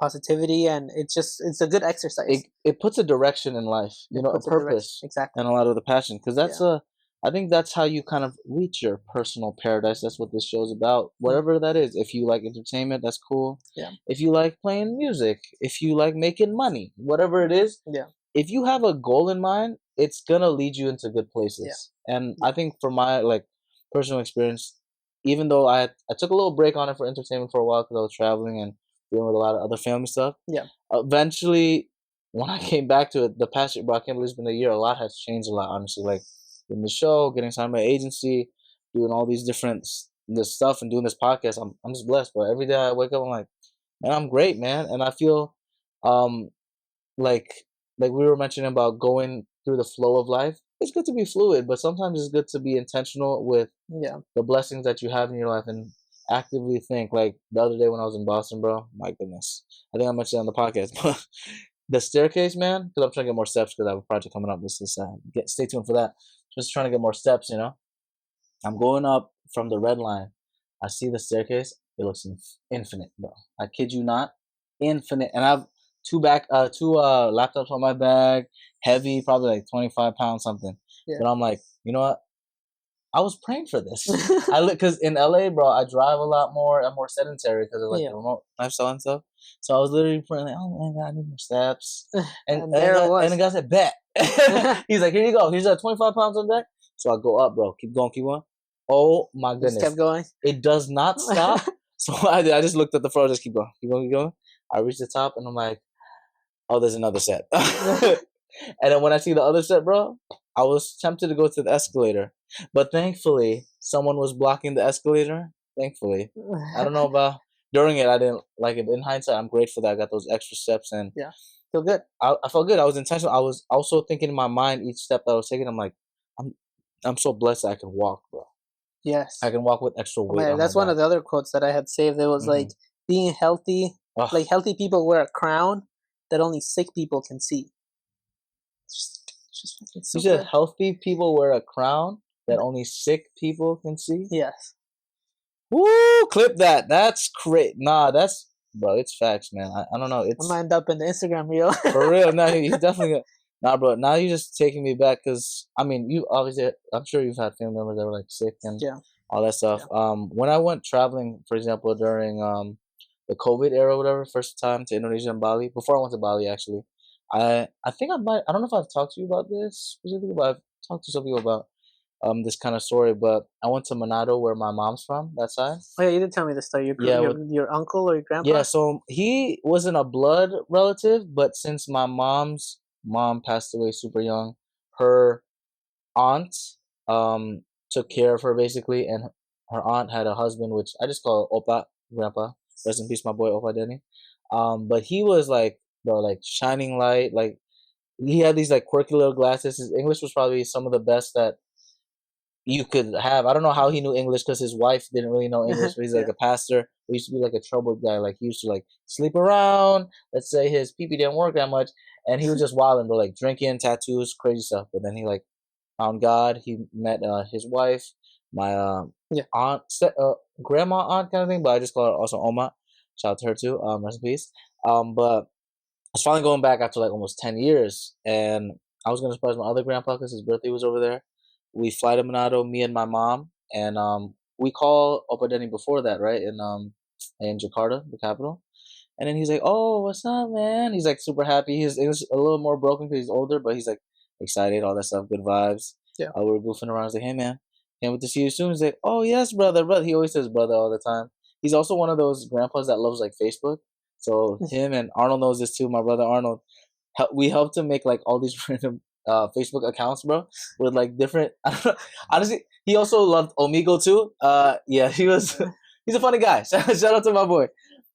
positivity, and it's a good exercise. It puts a direction in life, a purpose, exactly, and a lot of the passion. Because that's I think that's how you kind of reach your personal paradise. That's what this show's about. Whatever that is. If you like entertainment, that's cool. Yeah. If you like playing music, if you like making money, whatever it is. Yeah. If you have a goal in mind, it's gonna lead you into good places. Yeah. And I think from my personal experience, even though I took a little break on it for entertainment for a while because I was traveling and dealing with a lot of other family stuff. Yeah. Eventually, when I came back to it, the past year, bro, I can't believe it's been a year. A lot has changed a lot, honestly. Like in the show, getting signed by an agency, doing all these different this stuff, and doing this podcast. I'm just blessed, bro. Every day I wake up, I'm like, man, I'm great, man, and I feel, like we were mentioning about going through the flow of life. It's good to be fluid, but sometimes it's good to be intentional with the blessings that you have in your life and actively think. Like the other day when I was in Boston, bro, my goodness, I think I mentioned it on the podcast, but the staircase, man, because I'm trying to get more steps because I have a project coming up. Stay tuned for that. Just trying to get more steps, I'm going up from the red line. I see the staircase. It looks infinite, bro. I kid you not, infinite. And I have two laptops on my bag, heavy, probably like 25 pounds something. Yeah. But I'm like, you know what? I was praying for this. Because in LA, bro, I drive a lot more. I'm more sedentary because of the remote lifestyle and stuff. So I was literally praying, like, oh my God, I need more steps. And the guy said, bet. He's like, here you go. Here's that 25 pounds on deck. So I go up, bro. Keep going. Oh my goodness. Just kept going. It does not stop. So I just looked at the floor, just keep going. I reached the top and I'm like, oh, there's another set. And then when I see the other set, bro, I was tempted to go to the escalator. But thankfully, someone was blocking the escalator. Thankfully. I don't know about during it, I didn't like it. But in hindsight, I'm grateful that I got those extra steps. And feel good. I felt good. I was intentional. I was also thinking in my mind each step that I was taking. I'm like, I'm so blessed that I can walk, bro. Yes. I can walk with extra weight. Man, that's one of the other quotes that I had saved. It was like being healthy. Like healthy people wear a crown that only sick people can see. You said healthy people wear a crown that only sick people can see? Yes. Woo! Clip that. That's great. Nah, that's... Bro, it's facts, man. I don't know. I'm gonna end up in the Instagram reel. For real. No, he's definitely... Nah, bro. Now you're just taking me back because, I mean, you obviously... I'm sure you've had family members that were, like, sick and all that stuff. Yeah. When I went traveling, for example, during the COVID era or whatever, first time to Indonesia and Bali, before I went to Bali, actually, I think I don't know if I've talked to you about this specifically, but I've talked to some people about this kind of story. But I went to Manado, where my mom's from, that side. Oh yeah, you did tell me this story. Your uncle or your grandpa? Yeah, so he wasn't a blood relative, but since my mom's mom passed away super young, her aunt took care of her basically, and her aunt had a husband, which I just call Opa, grandpa. Rest in peace, my boy Opa Denny. But he was like, bro, like shining light. Like he had these like quirky little glasses. His English was probably some of the best that you could have. I don't know how he knew English because his wife didn't really know English, but he's like a pastor. He used to be like a troubled guy. Like he used to like sleep around. Let's say his pee-pee didn't work that much, and he was just wilding, bro, like drinking, tattoos, crazy stuff. But then he like found God. He met his wife, my Yeah. aunt, grandma aunt kind of thing, but I just call her also Oma. Shout out to her too. Rest in peace. But I was finally going back after like almost 10 years, and I was gonna surprise my other grandpa because his birthday was over there. We fly to Manado, me and my mom, and we call Opadeni before that, right? In Jakarta, the capital. And then he's like, "Oh, what's up, man?" He's like super happy. His English a little more broken because he's older, but he's like excited, all that stuff, good vibes. Yeah. We were goofing around. I was like, "Hey, man, can't wait to see you soon." He's like, "Oh, yes, brother, brother." He always says brother all the time. He's also one of those grandpas that loves like Facebook. So him and Arnold knows this too. My brother Arnold, we helped him make like all these random Facebook accounts, bro, with like different. I don't know, honestly, he also loved Omigo too. Yeah, he was. He's a funny guy. Shout out to my boy.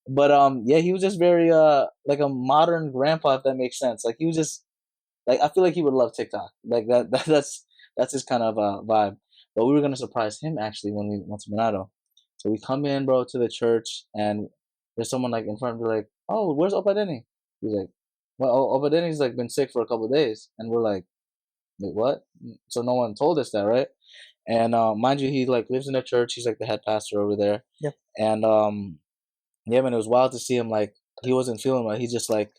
But yeah, he was just very like a modern grandpa, if that makes sense. Like he was just like I feel like he would love TikTok. Like that's his kind of vibe. But we were gonna surprise him actually when we went to Manado. So we come in, bro, to the church, and there's someone like in front of me, like, "Oh, where's Opa Denny?" He's like, "Well, Opa Denny's like been sick for a couple of days," and we're like, "Wait, what?" So no one told us that, right? And mind you, he like lives in a church. He's like the head pastor over there. Yep. And yeah, man, it was wild to see him. Like he wasn't feeling well. He just like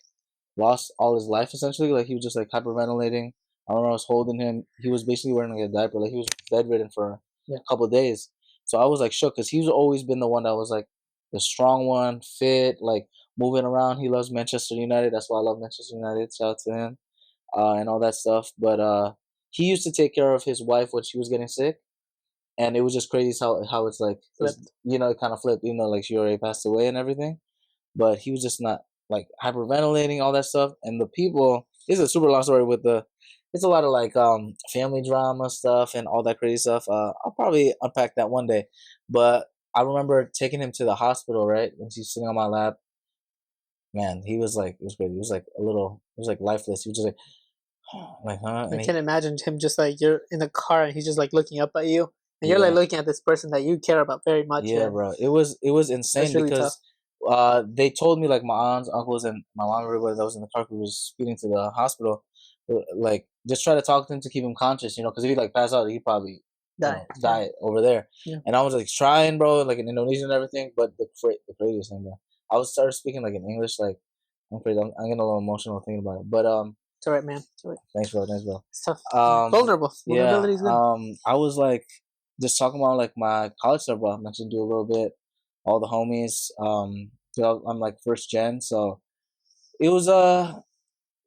lost all his life essentially. Like he was just like hyperventilating. I remember I was holding him. He was basically wearing like a diaper. Like he was bedridden for a couple of days. So I was like shook because he's always been the one that was like the strong one, fit, like moving around. He loves Manchester United. That's why I love Manchester United. Shout out to him and all that stuff. But he used to take care of his wife when she was getting sick, and it was just crazy how it's like you know, it kind of flipped. You know, like she already passed away and everything, but he was just not like hyperventilating, all that stuff. And the people, it's a super long story with the, it's a lot of like family drama stuff and all that crazy stuff. I'll probably unpack that one day. But I remember taking him to the hospital, right? When he's sitting on my lap, man, he was like, it was crazy. He was like a little, he was like lifeless. He was just like, huh? I And can imagine him just like you're in the car and he's just like looking up at you, and you're yeah, like looking at this person that you care about very much. yeah, And bro. It was insane that's really tough. because they told me like my aunts, uncles, and my mom, everybody that was in the car who was speeding to the hospital, like just try to talk to him to keep him conscious, you know, because if he like pass out, he'd probably die over there. Yeah. And I was like trying, bro, like in Indonesian and everything, but the craziest thing, bro. I was started speaking like in English, like I'm crazy. I'm getting a little emotional thinking about it, but It's alright, man. It's alright. thanks, bro. Thanks, bro. It's tough. Vulnerable. Yeah. Vulnerability is good. I was like just talking about like my college stuff, bro. I mentioned you a little bit, all the homies. You know, I'm like first gen, so it was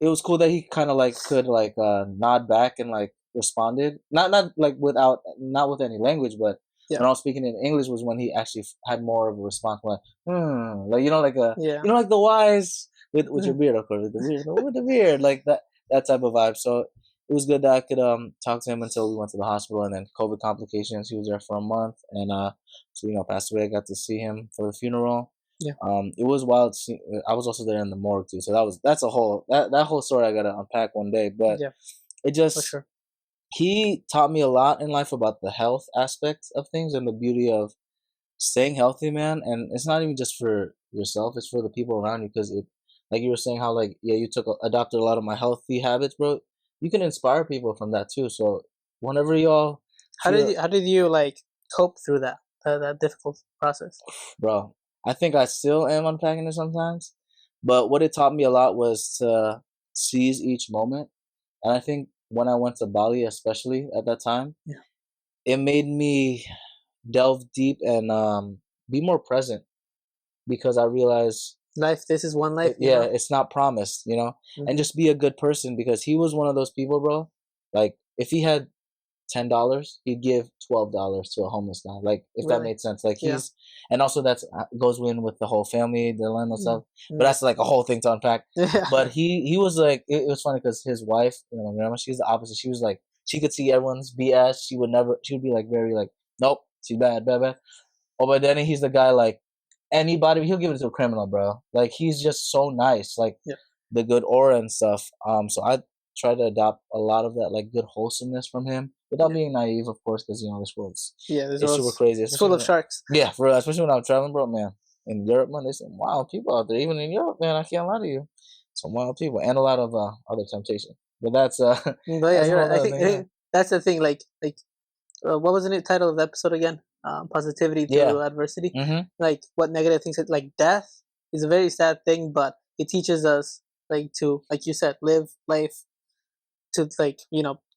it was cool that he kind of like could like nod back and like responded. Not like without not with any language, but when I was speaking in English was when he actually had more of a response, like like you know, like a you know, like the wise with your beard, of course, with the beard, like that type of vibe. So it was good that I could talk to him until we went to the hospital, and then COVID complications. He was there for a month, and so you know, passed away. I got to see him for the funeral. Yeah. It was wild. I was also there in the morgue too, so that's a whole that whole story I gotta unpack one day. But it just For sure. he taught me a lot in life about the health aspects of things and the beauty of staying healthy, man. And it's not even just for yourself; it's for the people around you. Because it, like you were saying, how like yeah, you adopted a lot of my healthy habits, bro. You can inspire people from that too. So whenever y'all, How did you like cope through that difficult process? bro, I think I still am unpacking it sometimes. But what it taught me a lot was to seize each moment. And I think when I went to Bali, especially at that time, it made me delve deep and be more present because I realized This is one life. it's not promised, you know, and just be a good person because he was one of those people, bro. Like if he had $10, he'd give $12 to a homeless guy. Like if that made sense. Like he's and also that's goes in with the whole family dilemma stuff. But that's like a whole thing to unpack. But he was like it was funny because his wife, you know, my grandma, she's the opposite. She was like she could see everyone's BS. She would be like very like nope, she's bad. Oh, but then he's the guy like anybody he'll give it to a criminal, bro. Like he's just so nice, like the good aura and stuff. So I try to adopt a lot of that like good wholesomeness from him without being naive, of course, because you know this world's it's super crazy. It's full of sharks. Yeah, for real, especially when I'm traveling, bro, man. In Europe, man, there's some wild people out there. Even in Europe, man, I can't lie to you, some wild people and a lot of other temptation. But that's But yeah, you're right. I think that's the thing. Like what was the new title of the episode again? Positivity through adversity. Mm-hmm. Like what negative things, like death is a very sad thing, but it teaches us like to, like you said, live life to, like,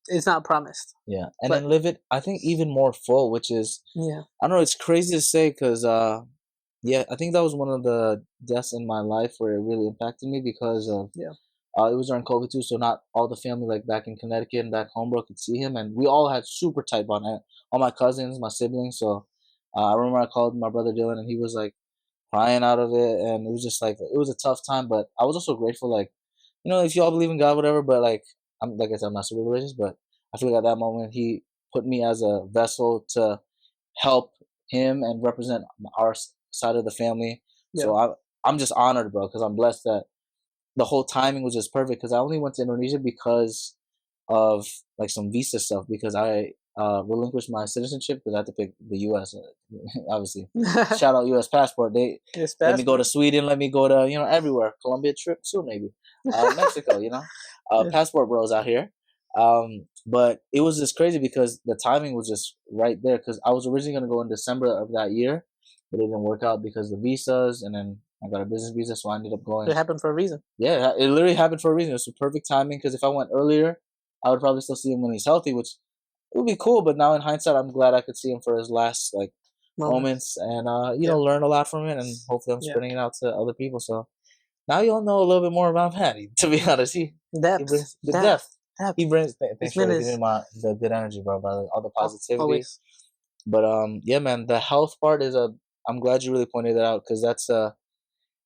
it's not promised. Yeah, and then live it, I think, even more full, which is, Yeah. I don't know, it's crazy to say because, yeah, I think that was one of the deaths in my life where it really impacted me because of, it was during COVID too, so not all the family, like back in Connecticut and back home, bro, could see him, and we all had super tight bond, all my cousins, my siblings, so I remember I called my brother Dylan, and he was like crying out of it, and it was just like, it was a tough time, but I was also grateful, like, if you all believe in God, whatever, but like, like I said, I'm not super religious, but I feel like at that moment he put me as a vessel to help him and represent our side of the family. Yeah. So I'm just honored, bro, because I'm blessed that the whole timing was just perfect. Because I only went to Indonesia because of like some visa stuff, because I relinquished my citizenship because I had to pick the U.S. Obviously, shout out U.S. passport. They let me go to Sweden, let me go to everywhere. Colombia trip soon, maybe Mexico. Passport bros out here. But it was just crazy because the timing was just right there. Because I was originally gonna go in December of that year, but it didn't work out because of the visas, and then I got a business visa, so I ended up going. It happened for a reason. Yeah, it literally happened for a reason. It was perfect timing because if I went earlier, I would probably still see him when he's healthy, which it would be cool. But now in hindsight, I'm glad I could see him for his last moments and learn a lot from it, and hopefully I'm spreading it out to other people. So now you'll know a little bit more about Patty. To be honest, he brings the depth. He brings. Thanks for giving me the good energy, bro. All the positivity. Always. But yeah, man, the health part is I'm glad you really pointed that out because that's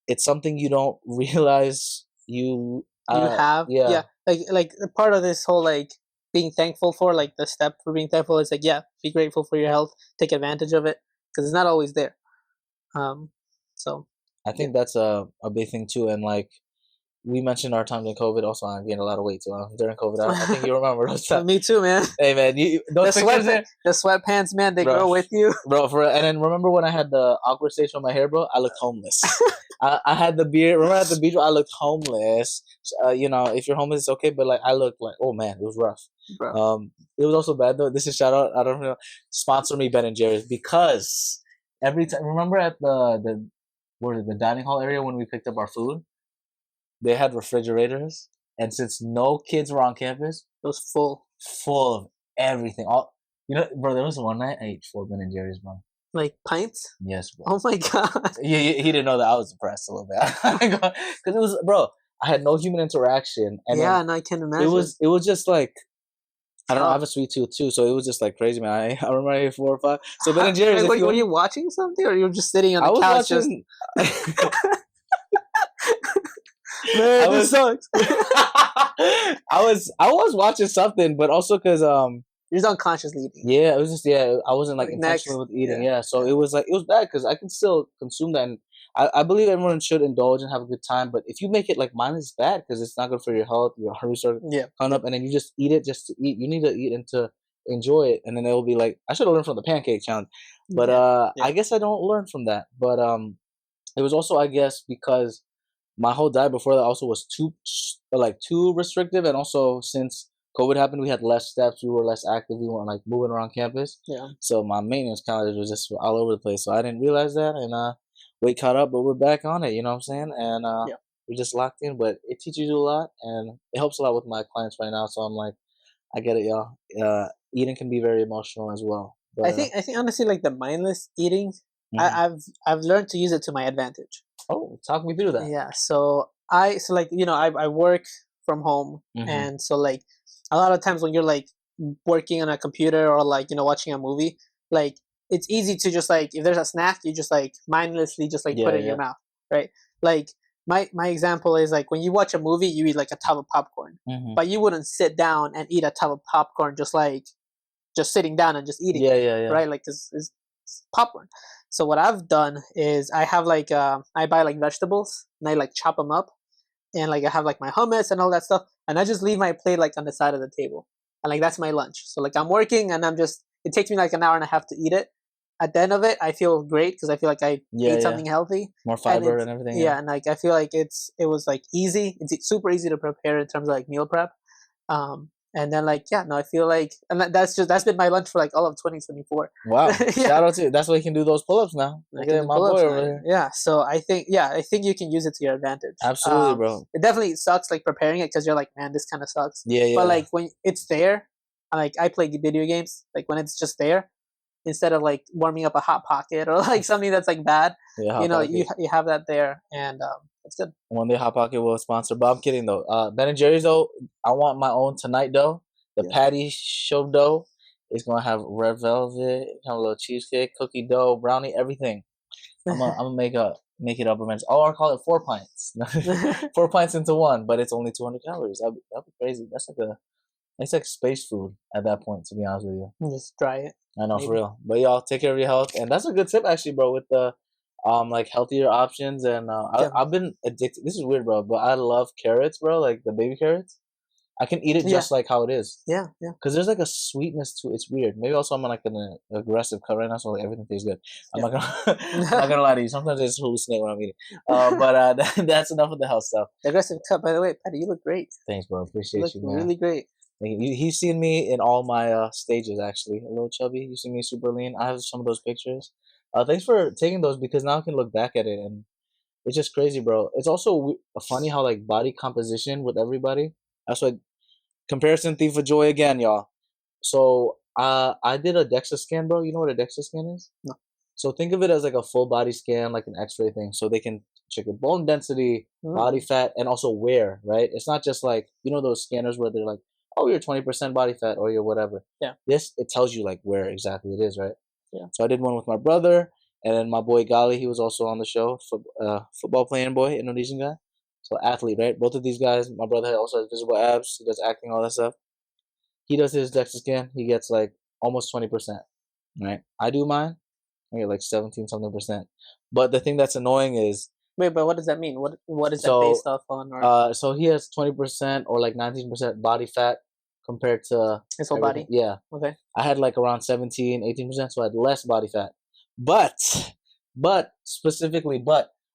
it's something you don't realize you have. Yeah. Like part of this whole like being thankful for, like the step for being thankful is like, be grateful for your health, take advantage of it because it's not always there. So I think that's a big thing too, and like we mentioned our times in COVID. Also, I gained a lot of weight too during COVID. I think you remember those times. Me too, man. Hey, man, those the sweatpants, man, they grow with you, bro. And then remember when I had the awkward stage on my hair, bro? I looked homeless. I had the beard. Remember at the beach, I looked homeless. If you're homeless, it's okay, but like I looked like, oh man, it was rough. Bro. It was also bad though. This is shout out. I don't know. Sponsor me, Ben and Jerry's, because every time. Remember at the dining hall area when we picked up our food? They had refrigerators, and since no kids were on campus, it was full of everything. Bro, there was one night I ate 4 Ben and Jerry's, bro. Like pints? Yes, bro. Oh my god. He didn't know that I was depressed a little bit because it was, bro. I had no human interaction, and and I can imagine it was just like, I don't know. I have a sweet tooth too, so it was just like crazy, man. I remember I ate 4 or 5. So Ben and Jerry's. Were you watching something, or you were just sitting on the couch? Watching... Man, this sucks. I was watching something, but also because you're just unconsciously eating. Yeah, it was just I wasn't like intentional with eating. Yeah, so it was bad because I can still consume that, and I believe everyone should indulge and have a good time. But if you make it like mine, is bad because it's not good for your health. Your heart start coming up, and then you just eat it just to eat. You need to eat and to enjoy it, and then it will be like, I should have learned from the pancake challenge, but I guess I don't learn from that. But it was also, I guess, because my whole diet before that also was too restrictive, and also since COVID happened, we had less steps, we were less active, we weren't like moving around campus. Yeah. So my maintenance calories was just all over the place. So I didn't realize that, and weight caught up, but we're back on it. You know what I'm saying? And we just locked in. But it teaches you a lot, and it helps a lot with my clients right now. So I'm like, I get it, y'all. Eating can be very emotional as well. But, I think honestly, like the mindless eating, I've learned to use it to my advantage. Oh, talk me through that. Yeah, so I work from home, and so like a lot of times when you're like working on a computer or like watching a movie, like it's easy to just like, if there's a snack, you just like mindlessly just like put it in your mouth, right? Like my example is like when you watch a movie, you eat like a tub of popcorn, but you wouldn't sit down and eat a tub of popcorn just sitting down and just eating right? Like it's popcorn. So what I've done is I have like I buy like vegetables and I like chop them up, and like I have like my hummus and all that stuff, and I just leave my plate like on the side of the table, and like that's my lunch. So like I'm working and it takes me like an hour and a half to eat it. At the end of it, I feel great because I feel like I ate something healthy, more fiber and everything. Yeah, and like I feel like it was like easy. It's super easy to prepare in terms of like meal prep. And then like yeah, no, I feel like, and that's been my lunch for like all of 2024. Wow. Yeah, Shout out to you. That's why you can do those pull-ups now. I Look can at do my boy pull-ups over now. here. Yeah, so I think you can use it to your advantage. Absolutely, bro. It definitely sucks like preparing it because you're like, man, this kind of sucks. Yeah, But yeah. like when it's there, like I play video games, like when it's just there, instead of like warming up a hot pocket or like something that's like bad, Yeah, you Hot know, Pocket. you have that there, and it's good. One day Hot Pocket will sponsor. But I'm kidding though. Ben and Jerry's though, I want my own tonight dough. The Yeah. patty show dough is gonna have red velvet, have a little cheesecake, cookie dough, brownie, everything. I'm gonna make it up eventually. Oh, I'll call it 4 pints. 4 pints into one, but it's only 200 calories. That'd be crazy. It's like space food at that point, to be honest with you. Just try it. I know, for Maybe. real. But y'all take care of your health, and that's a good tip actually, bro. With the like healthier options, and Yeah, I've been addicted. This is weird, bro, but I love carrots, bro. Like the baby carrots. I can eat it yeah, just like how it is. yeah, yeah, Cause there's like a sweetness to it. It's weird. Maybe also I'm on like an aggressive cut right now, so like everything tastes good. I'm yeah. not gonna I'm not gonna lie to you. Sometimes I just hallucinate when I'm eating. That's enough of the health stuff. The aggressive cut, by the way, Patty, you look great. Thanks, bro. You Appreciate look you, man. really great. He's seen me in all my stages actually. A little chubby. You see me super lean. I have some of those pictures. Thanks for taking those because now I can look back at it and it's just crazy, bro. It's also funny how like body composition with everybody. That's why comparison thief of joy again, y'all. So I did a DEXA scan, bro. You know what a DEXA scan is? No. So think of it as like a full body scan, like an X-ray thing. So they can check your bone density, body fat, and also wear. Right? It's not just like those scanners where they're like, oh, you're 20% body fat or you're whatever. Yeah. This it tells you like where exactly it is, right? Yeah. So I did one with my brother, and then my boy Gali. He was also on the show. Football playing boy, Indonesian guy. So athlete, right? Both of these guys. My brother also has visible abs. He does acting, all that stuff. He does his DEXA scan. He gets like almost 20%. Right? I do mine. I get like 17 something percent. But the thing that's annoying is Wait, but what does that mean? What is that so based off on? Or so he has 20% or like 19% body fat compared to his whole everything. body? Yeah. Okay. I had like around 17, 18%, so I had less body fat. But specifically,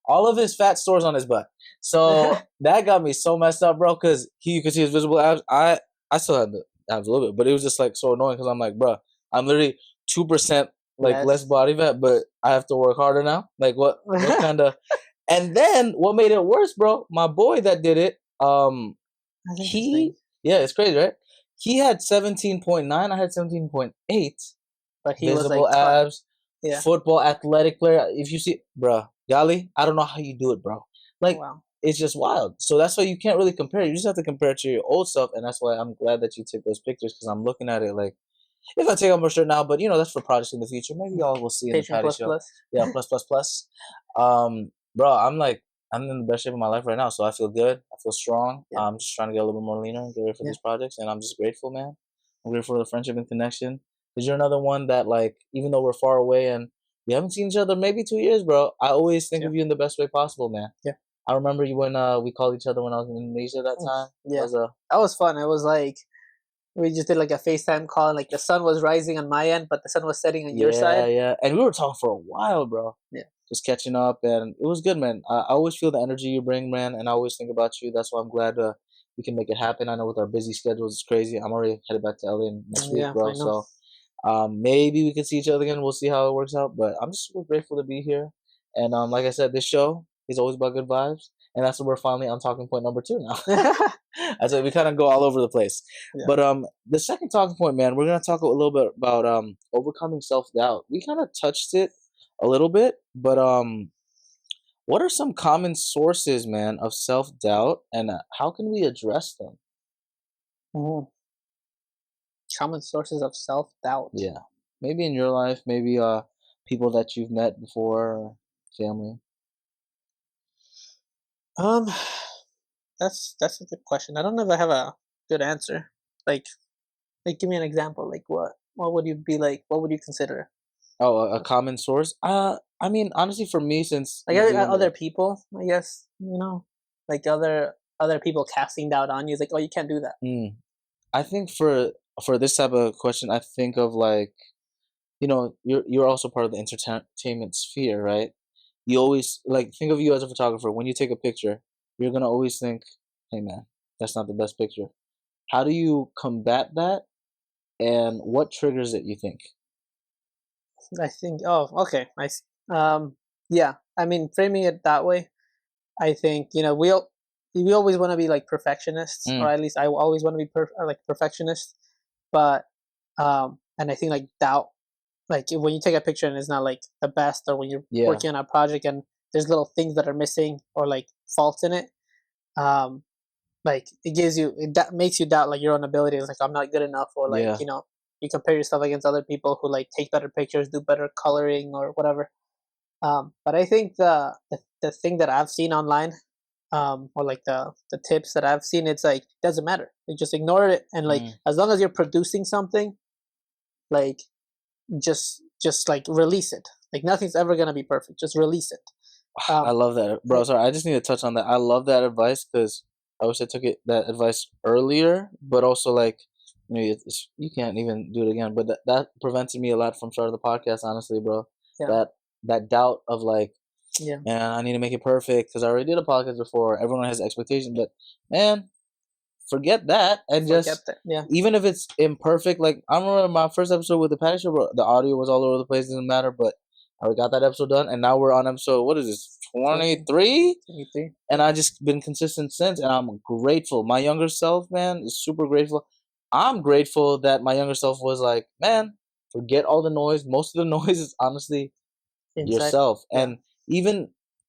all of his fat stores on his butt. So that got me so messed up, bro, because you could see his visible abs. I still had the abs a little bit, but it was just like so annoying because I'm like, bro, I'm literally 2% like less body fat, but I have to work harder now. Like what kind of and then what made it worse, bro, my boy that did it, yeah, it's crazy, right? He had 17.9, I had 17.8. But he Visible was like abs, yeah. football athletic player. If you see, bro, Gali, I don't know how you do it, bro. Like, Wow. it's just wild. So that's why you can't really compare. You just have to compare it to your old stuff, and that's why I'm glad that you took those pictures because I'm looking at it like, if I take off my shirt now, but that's for projects in the future. Maybe y'all will see in the Patreon Patty show. plus. Yeah, plus plus plus. Bro, I'm in the best shape of my life right now, so I feel good. I feel strong. Yeah. I'm just trying to get a little bit more leaner and get ready for these projects, and I'm just grateful, man. I'm grateful for the friendship and connection. Because you're another one that, like, even though we're far away and we haven't seen each other maybe 2 years, bro, I always think of you in the best way possible, man. Yeah. I remember you when we called each other when I was in Indonesia that time. Yeah. That was fun. It was like we just did like a FaceTime call and like the sun was rising on my end, but the sun was setting on your side. Yeah. And we were talking for a while, bro. Yeah. Just catching up, and it was good, man. I always feel the energy you bring, man, and I always think about you. That's why I'm glad we can make it happen. I know with our busy schedules, it's crazy. I'm already headed back to LA next week, bro. So maybe we can see each other again. We'll see how it works out. But I'm just super grateful to be here. And like I said, this show is always about good vibes, and that's what we're finally on talking point number 2 now. That's why we kind of go all over the place. Yeah. But the second talking point, man, we're gonna talk a little bit about overcoming self-doubt. We kind of touched it a little bit, but what are some common sources, man, of self-doubt, and how can we address them? Common sources of self-doubt. Yeah, maybe in your life, maybe people that you've met before, or family. That's a good question. I don't know if I have a good answer. Like give me an example. Like what would you be like? What would you consider? Oh, a common source? I mean, honestly, for me, since like other people, I guess, like other people casting doubt on you. It's like, oh, you can't do that. I think for this type of question, I think of like, you're also part of the entertainment sphere, right? You always like think of you as a photographer. When you take a picture, you're gonna always think, "Hey, man, that's not the best picture." How do you combat that, and what triggers it, you think? I think. Oh, okay. Yeah. I mean, framing it that way, I think we always want to be like perfectionists, or Mm, at least I always want to be like perfectionist. But and I think like doubt, like when you take a picture and it's not like the best, or when you're yeah, working on a project and there's little things that are missing or like faults in it, um, like that makes you doubt like your own abilities. Like I'm not good enough, or like yeah, you compare yourself against other people who like take better pictures, do better coloring or whatever. But I think the thing that I've seen online, or like the tips that I've seen, it's like doesn't matter. You just ignore it, and like mm. as long as you're producing something, like just like release it. Like nothing's ever gonna be perfect. Just release it. I Um, love that, bro. I, Sorry, I just need to touch on that. I love that advice because I wish I took that advice earlier, but also like, you can't even do it again. But that prevented me a lot from starting the podcast. Honestly, bro, yeah, that that doubt of like, yeah, man, I need to make it perfect because I already did a podcast before. Everyone has expectations, but man, forget that and forget just, that. Yeah, even if it's imperfect. Like I remember my first episode with the Patty Show, bro, the audio was all over the place. Doesn't matter, but I got that episode done, and now we're on episode, what is this, 20, 23? 23. And I just been consistent since, and I'm grateful. My younger self, man, is super grateful. I'm grateful that my younger self was like, man, forget all the noise. Most of the noise is honestly Inside. yourself. Yeah, And even,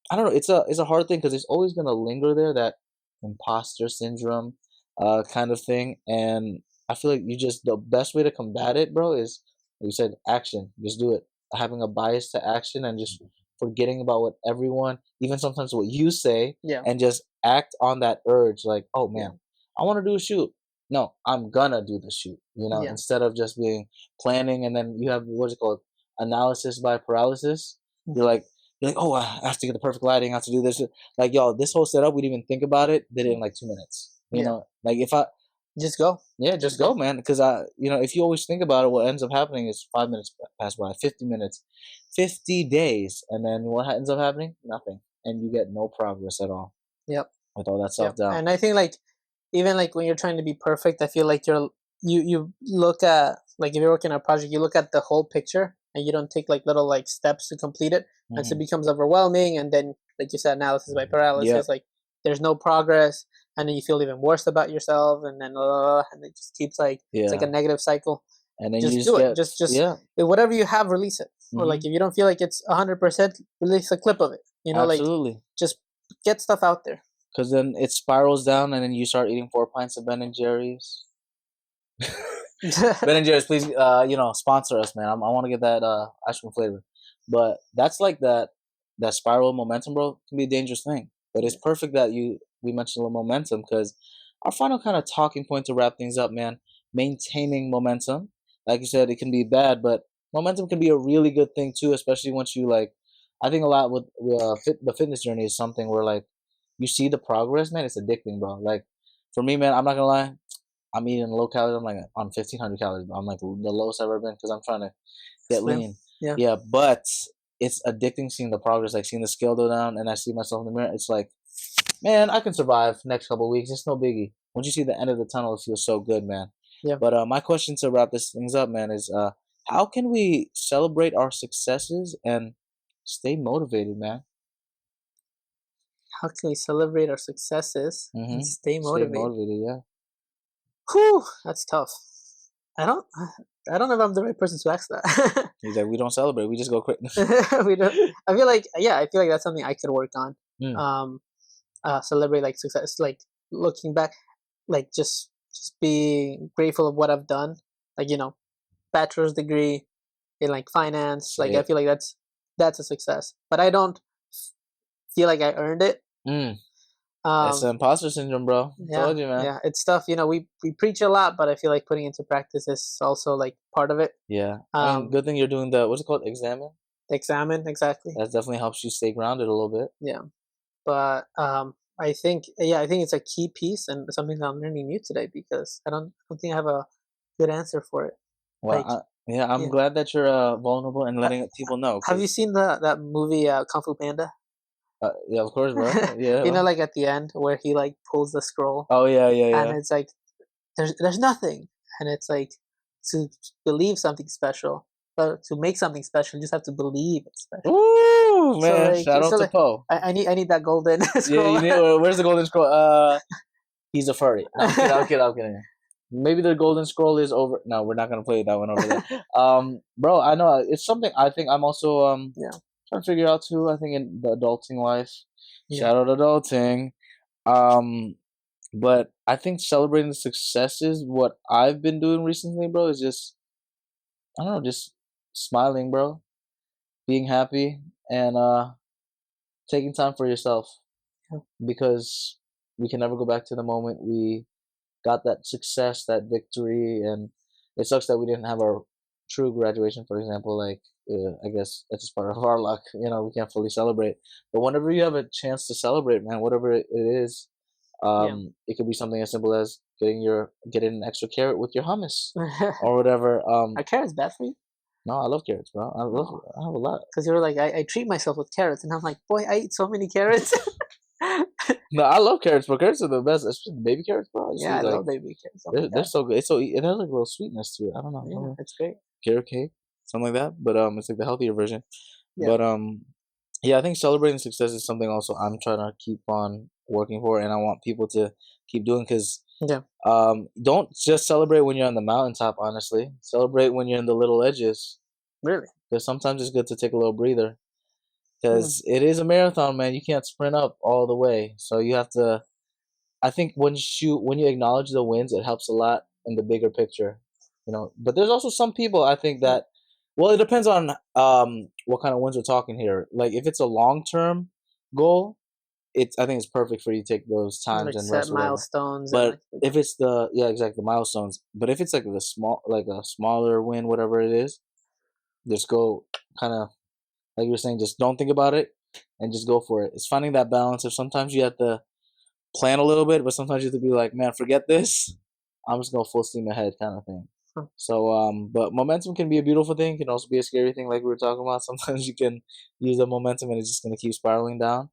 I don't know, it's a hard thing because it's always gonna linger there, that imposter syndrome kind of thing. And I feel like the best way to combat it, bro, is like you said, action. Just do it. Having a bias to action and just forgetting about what everyone, even sometimes what you say, yeah, and just act on that urge. Like, oh yeah, man, I want to do a shoot. No, I'm gonna do the shoot. yeah. Instead of just being planning, and then you have, what's it called, analysis by paralysis. You're like, oh, I have to get the perfect lighting. I have to do this. Like, yo, this whole setup, we didn't even think about it. Did it in like 2 minutes. Yeah. Like if I, Just go. yeah, Just just go, go. man. Because if you always think about it, what ends up happening is 5 minutes pass by, 50 minutes, 50 days, and then what ends up happening? Nothing, and you get no progress at all Yep. with all that self Yep. doubt. And I think like even like when you're trying to be perfect, I feel like you look at, like if you're working on a project, you look at the whole picture and you don't take like little like steps to complete it, and so it Hmm. becomes overwhelming. And then like you said, analysis by paralysis, Yep. like there's no progress, and then you feel even worse about yourself, and then and it just keeps like it's like a Yeah. negative cycle. And then you Just just do it. get, Just yeah. whatever you have, release it. Or like Hmm. if you don't feel like it's 100%, release a clip of it. Like Absolutely. just get stuff out there. Because then it spirals down, and then you start eating 4 pints of Ben and Jerry's. Ben and Jerry's, please, sponsor us, man. I want to get that ice cream flavor. But that's like that spiral of momentum, bro, can be a dangerous thing. But it's perfect that we mentioned the momentum, because our final kind of talking point to wrap things up, man, maintaining momentum. Like you said, it can be bad, but momentum can be a really good thing too, especially once you like. I think a lot with the fitness journey is something where like you see the progress, man. It's addicting, bro. Like for me, man, I'm not gonna lie. I'm eating low calories. I'm like on 1,500 calories. I'm like the lowest I've ever been because I'm trying to get Slim. lean. Yeah. Yeah, but it's addicting seeing the progress, like seeing the scale go down, and I see myself in the mirror. It's like, man, I can survive next couple of weeks. It's no biggie. Once you see the end of the tunnel, it feels so good, man. Yeah. But my question to wrap this things up, man, is how can we celebrate our successes and stay motivated, man? How can we celebrate our successes and Mm-hmm. stay Stay motivated? motivated, yeah. Whew, that's tough. I don't I don't know if I'm the right person to ask that. He's like, we don't celebrate. We just go crazy. We don't. I feel like I feel like that's something I could work on. Mm, Um, celebrate like success, like looking back, like just being grateful of what I've done. Like bachelor's degree in like finance. say Like I it. feel like that's a success, but I don't feel like I earned it. Mm. It's Um, imposter syndrome, bro. yeah, Told you, man. yeah, it's tough. We preach a lot, but I feel like putting into practice is also like part of it. Yeah. I mean, Um, good thing you're doing what's it called? Examine? examine exactly. That definitely helps you stay grounded a little bit. Yeah, but I think it's a key piece and something that I'm learning new today because I don't think I have a good answer for it. Well, Like, yeah, I'm yeah, glad that you're vulnerable and ha- letting people know. have you Cause seen that movie Kung Fu Panda? yeah, of course, bro. Yeah. Like at the end where he like pulls the scroll Oh yeah, yeah, and yeah. it's like there's nothing, and it's like to believe something special, but to make something special, you just have to believe it's special. Woo, man! Shout out to Poe. I need that golden Yeah, scroll. you need. Where's the golden scroll? He's a furry. No, I'm kidding. Maybe the golden scroll is over. No, we're not gonna play that one over there. Bro, I know it's something. I think I'm also trying to figure out too. I think in the adulting life. Yeah. Shout out adulting. But I think celebrating the successes, what I've been doing recently, bro, is just, I don't know, just smiling, bro, being happy, and taking time for yourself, Yeah. because we can never go back to the moment we got that success, that victory, and it sucks that we didn't have our true graduation, for example. Like, I guess that's just part of our luck. We can't fully celebrate. But whenever you have a chance to celebrate, man, whatever it is, it could be something as simple as getting an extra carrot with your hummus or whatever. Are carrots bad for you? No, I love carrots, bro. I have a lot. Because you were like, I treat myself with carrots, and I'm like, boy, I eat so many carrots. No, I love carrots, bro. Carrots are the best, especially baby carrots, bro. Yeah, I love baby carrots. They're so good. It has like a little sweetness to it. I don't know. Yeah, it's great. Carrot cake, something like that. But it's like the healthier version. Yeah. But yeah, I think celebrating success is something also I'm trying to keep on working for, and I want people to keep doing, because don't just celebrate when you're on the mountaintop. Honestly, celebrate when you're in the little edges. Really? Because sometimes it's good to take a little breather. Because it is a marathon, man. You can't sprint up all the way. So you have to. I think when you acknowledge the wins, it helps a lot in the bigger picture. But there's also some people, I think, that, well, it depends on what kind of wins we're talking here. Like, if it's a long-term goal, I think it's perfect for you to take those times and set rest. Milestones. But if it's the milestones. But if it's like a smaller win, whatever it is, just go kind of, like you were saying, just don't think about it and just go for it. It's finding that balance of sometimes you have to plan a little bit, but sometimes you have to be like, man, forget this. I'm just going full steam ahead kind of thing. So, but momentum can be a beautiful thing. It can also be a scary thing, like we were talking about. Sometimes you can use the momentum and it's just going to keep spiraling down.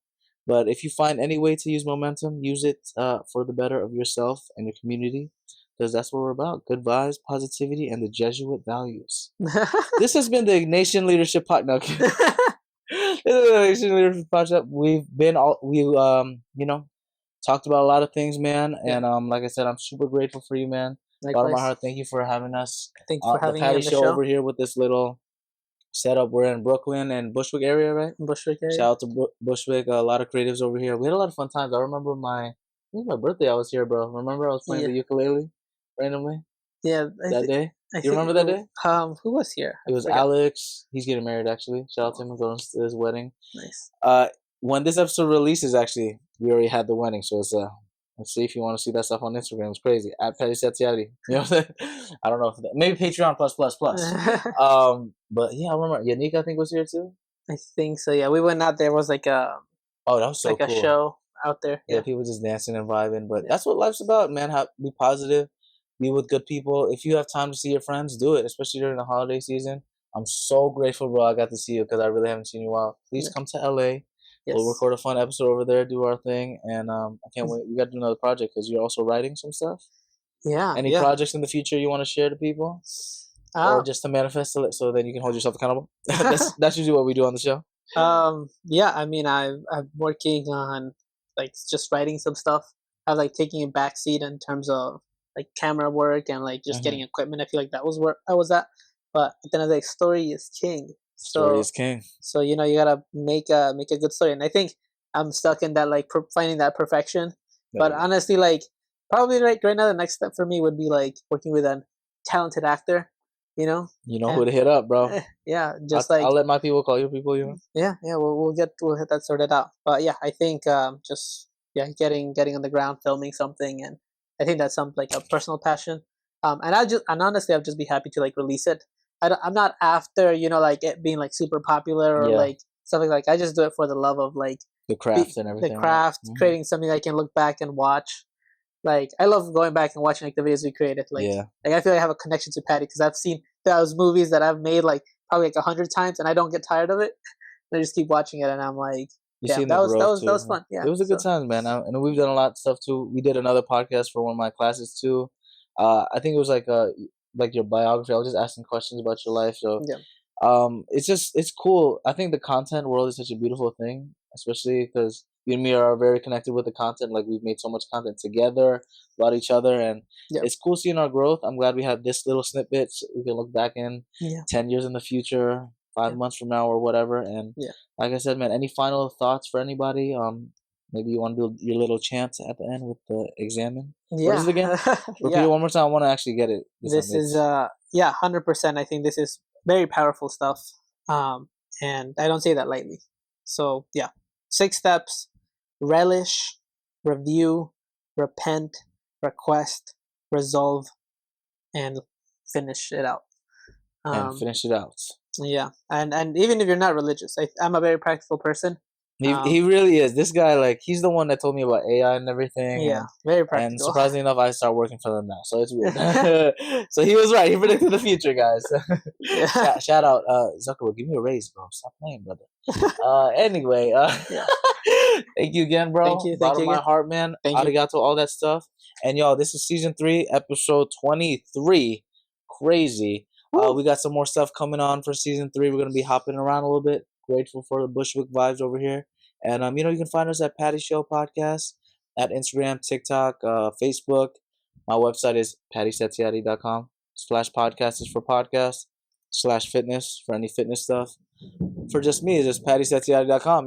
But if you find any way to use momentum, use it for the better of yourself and your community, because that's what we're about. Good vibes, positivity, and the Jesuit values. This has been the Nation Leadership Podcast. This is the Nation Leadership Podcast. We talked about a lot of things, man. And like I said, I'm super grateful for you, man. Bottom of my heart, thank you for having us. Thank you for having the Patty me on the show over here with this little setup. We're in Brooklyn and Bushwick area, right? Bushwick area. Shout out to Bushwick. A lot of creatives over here. We had a lot of fun times. I remember it was my birthday. I was here, bro. Remember I was playing the ukulele randomly? Yeah. That day? Do you remember that day? Who was here? It was Alex. He's getting married, actually. Shout out to him. I'm going to his wedding. Nice. When this episode releases, actually, we already had the wedding. So it's let's see if you want to see that stuff on Instagram. It's crazy. At Patty Satiati. You know what I'm saying? I don't know. Maybe Patreon plus. But yeah, I remember. Yannick, I think, was here too. I think so, yeah. We went out there. It was like a... Oh, that was so cool. Like a show out there. Yeah, people just dancing and vibing. But that's what life's about, man. Be positive. Be with good people. If you have time to see your friends, do it, especially during the holiday season. I'm so grateful, bro. I got to see you because I really haven't seen you in a while. Please come to LA. Yes. We'll record a fun episode over there, do our thing, and I can't wait. We got to do another project because you're also writing some stuff. Yeah. Any projects in the future you want to share to people, or just to manifest it so then you can hold yourself accountable? That's usually what we do on the show. Yeah. I mean, I'm working on like just writing some stuff. I'm like taking a backseat in terms of like camera work and like just getting equipment. I feel like that was where I was at. But at the end of the day, story is king. Story is king. So you gotta make a good story, and I think I'm stuck in that like finding that perfection. But honestly, like probably right now, the next step for me would be like working with a talented actor. You know who to hit up, bro. Yeah, I'll let my people call your people. Yeah. We'll get that sorted out. But yeah, I think getting on the ground, filming something, and I think that's like a personal passion. And honestly, I'll just be happy to like release it. I'm not after like it being like super popular or like something. Like I just do it for the love of like the craft and everything. The craft, creating something I can look back and watch. Like I love going back and watching like the videos we created. Like I feel like I have a connection to Patty because I've seen those movies that I've made like probably like 100 times and I don't get tired of it. And I just keep watching it and I'm like, that was fun. Yeah, it was a good time, man. And we've done a lot of stuff too. We did another podcast for one of my classes too. I think it was like your biography. I was just asking questions about your life. So Yeah. it's cool. I think the content world is such a beautiful thing, especially because you and me are very connected with the content. Like we've made so much content together about each other, and Yeah. it's cool seeing our growth. I'm glad we had this little snippets. We can look back in Yeah. 10 years in the future, 5 months from now, or whatever. And Yeah. like I said, man, any final thoughts for anybody? Maybe you want to do your little chant at the end with the examine. What is Yeah. it again? Repeat Yeah. it one more time. I want to actually get it. This is 100%. I think this is very powerful stuff. And I don't say that lightly. So yeah, 6 steps: relish, review, repent, request, resolve, and finish it out. and finish it out. Yeah, and even if you're not religious, I'm a very practical person. He really is. This guy, like, he's the one that told me about AI and everything. Yeah, very And practical. surprisingly enough, I start working for them now, so it's weird. So he was right. He predicted the future, guys. Yeah. Shout out, Zuckerberg. Give me a raise, bro. Stop playing, brother. Anyway, Yeah. thank you again, bro. Thank you Bottom of my again. heart, man. Thank you. Arigato, all that stuff. And y'all, this is season 3, episode 23. Crazy. We got some more stuff coming on for season 3. We're gonna be hopping around a little bit. Grateful for the Bushwick vibes over here. And you can find us at Patty Show Podcast at Instagram, TikTok, Facebook. My website is pattysetiati.com/podcast is for podcast /fitness for any fitness stuff. For just me, it's just pattysetiati.com,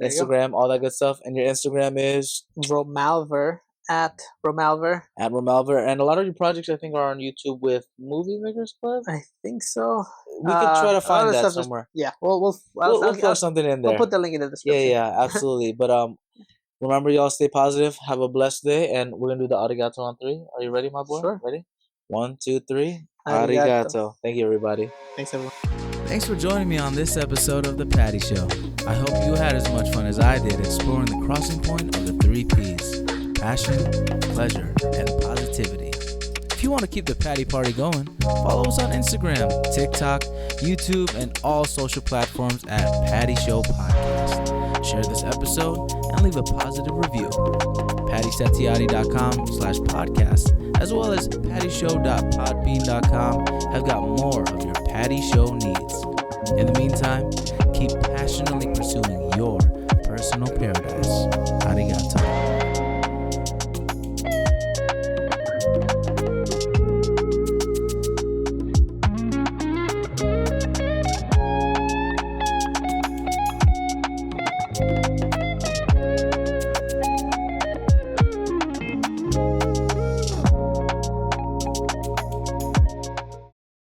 Instagram, all that good stuff. And your Instagram is Romalver at Romalver. At Romelver. And a lot of your projects, I think, are on YouTube with Movie Makers Club. I think so. We could try to find that somewhere. We'll plug something in there. We'll put the link in the description. Yeah, absolutely. But remember, y'all, stay positive. Have a blessed day, and we're gonna do the arigato on 3. Are you ready, my boy? Sure. Ready? 1, 2, 3. Arigato. Thank you, everybody. Thanks, everyone. Thanks for joining me on this episode of The Patty Show. I hope you had as much fun as I did exploring the crossing point of the 3 Ps: passion, pleasure, and positivity. If you want to keep the Patty Party going, follow us on Instagram, TikTok, YouTube, and all social platforms at Patty Show Podcast. Share this episode and leave a positive review. PattySetiati.com/podcast, as well as PattyShow.podbean.com, have got more of your Patty Show needs. In the meantime, keep passionately pursuing your personal paradise. Arigato.